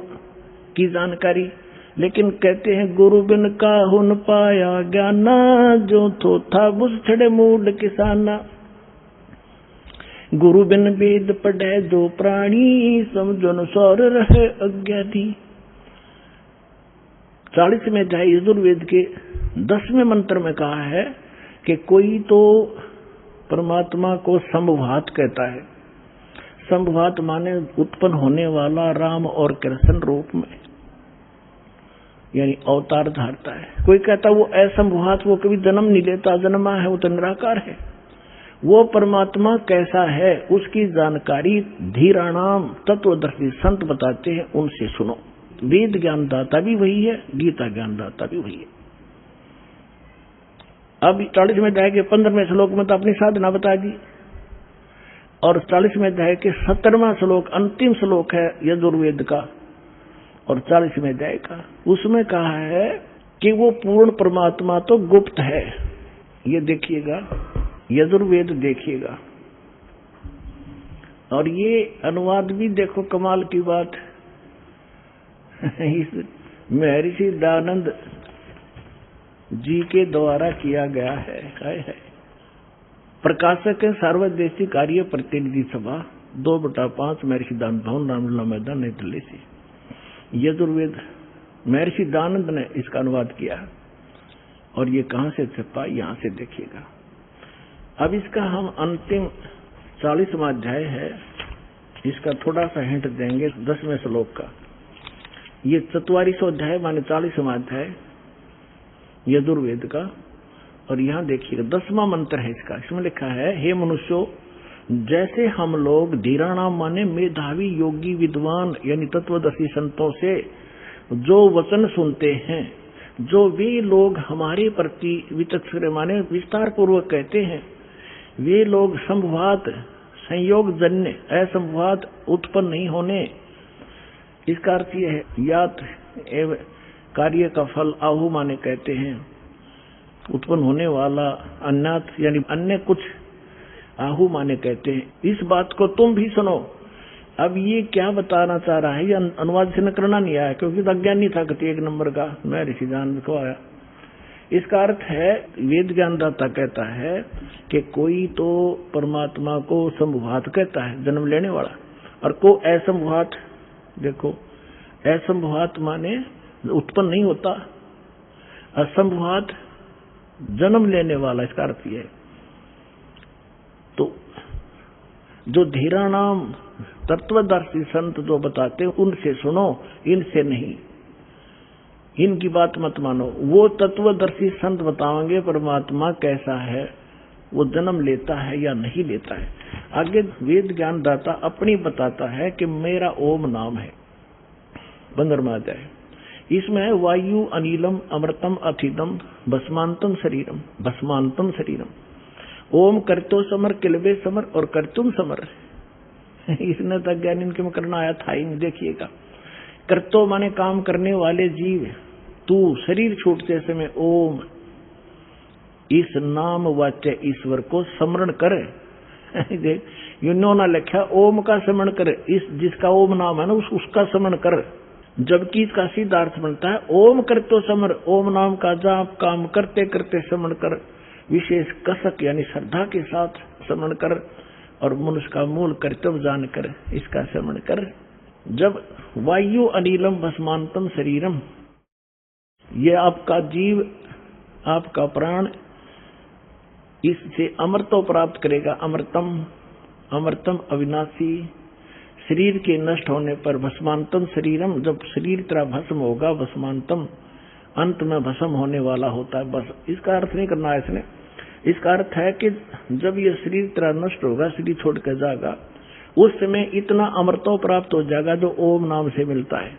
की जानकारी। लेकिन कहते हैं गुरु बिन काहू न पाया ज्ञाना, जो थो था बुझ छड़े मूड किसाना। गुरु बिन वेद पढ़े जो प्राणी, समझो न सौर रहे अज्ञानी। 40वें अध्याय यजुर्वेद के 10वें मंत्र में कहा है कि कोई तो परमात्मा को संभवात कहता है। संभवात माने उत्पन्न होने वाला राम और कृष्ण रूप में, यानी अवतार धारता है। कोई कहता वो असंभवात, वो कभी जन्म नहीं लेता, जन्मा है वो तो निराकार है। वो परमात्मा कैसा है उसकी जानकारी धीराणाम तत्वदर्शी संत बताते हैं, उनसे सुनो। वेद ज्ञान दाता भी वही है, गीता ज्ञान दाता भी वही है। अब 40वें अध्याय के 15वें श्लोक में तो अपनी साधना बता दी, और 40वें अध्याय के 17वां श्लोक अंतिम श्लोक है यजुर्वेद का और 40वें अध्याय का, उसमें कहा है कि वो पूर्ण परमात्मा तो गुप्त है। ये देखिएगा, यजुर्वेद देखिएगा, और ये अनुवाद भी देखो कमाल की बात इस महर्षि दयानंद जी के द्वारा किया गया है। प्रकाशक है सर्वदेशी कार्य प्रतिनिधि सभा 2/5 महर्षि दयानंद भवन रामलीला मैदान नई दिल्ली से। यजुर्वेद महर्षि दयानंद ने इसका अनुवाद किया, और ये कहां से छपा यहां से देखिएगा। अब इसका हम अंतिम 40वां अध्याय है, इसका थोड़ा सा हिंट देंगे 10वें श्लोक का। ये 44वां अध्याय माने 40वां अध्याय यजुर्वेद का, और यहां देखिएगा 10वां मंत्र है इसका। इसमें लिखा है, हे मनुष्यों, जैसे हम लोग धीराणाम माने मेधावी योगी विद्वान यानी तत्वदर्शी संतों से जो वचन सुनते हैं, जो वे लोग हमारे प्रति विचक्षण माने विस्तार पूर्वक कहते हैं, वे लोग संभवात संयोग जन्य असंभवात उत्पन्न नहीं होने। इसका अर्थ यह है, यात एवं कार्य का फल आहु माने कहते हैं उत्पन्न होने वाला, अन्यत यानी अन्य कुछ आहु माने कहते हैं। इस बात को तुम भी सुनो। अब ये क्या बताना चाह रहा है, ये अनुवाद से न करना नहीं आया, क्योंकि तो अज्ञानी था कति 1 नंबर का, मैं ऋषि दान को आया। इसका अर्थ है, वेद ज्ञानदाता कहता है कि कोई तो परमात्मा को संभवात कहता है, जन्म लेने वाला, और को असंभवात। देखो, असंभवात माने उत्पन्न नहीं होता, असंभवात जन्म लेने वाला, इसका अर्थ यह है। तो जो धीराणाम तत्वदर्शी संत जो बताते उनसे सुनो, इनसे नहीं, इनकी बात मत मानो। वो तत्वदर्शी संत बताएंगे परमात्मा कैसा है, वो जन्म लेता है या नहीं लेता है। आगे वेद ज्ञान दाता अपनी बताता है कि मेरा ओम नाम है। 15वां अध्याय, इसमें वायु अनिलम अमृतम अथिदम भस्मांतम शरीरम, भस्मांतम शरीरम, ओम करतो समर किलबे समर और करतुम समर। इसने तक ज्ञान इनके में करना आया था ही नहीं। देखिएगा, करतो माने काम करने वाले जीव, तू शरीर छूटते समय ओम इस नाम वाच्य ईश्वर को स्मरण करे। इन्होंने लिखा ओम का स्मरण करे, इस जिसका ओम नाम है ना उसका स्मरण कर, जबकि इसका सीधा अर्थ बनता है ओम करतो समर, ओम नाम का जाप काम करते करते स्मरण कर, विशेष कसक यानी श्रद्धा के साथ स्मरण कर, और मनुष्य का मूल कर्तव्य जान कर इसका स्मरण कर। जब वायु अनिलम भस्मांतम शरीरम, ये आपका जीव आपका प्राण इससे अमृतो प्राप्त करेगा। अमृतम, अमृतम अविनाशी, शरीर के नष्ट होने पर भस्मांतम शरीरम, जब शरीर तेरा भस्म होगा, भस्मांतम अंत में भस्म होने वाला होता है। बस इसका अर्थ नहीं करना है इसने। इसका अर्थ है कि जब ये शरीर तेरा नष्ट होगा, शरीर छोड़ कर जाएगा, उस समय इतना अमृतो प्राप्त हो जाएगा जो ओम नाम से मिलता है।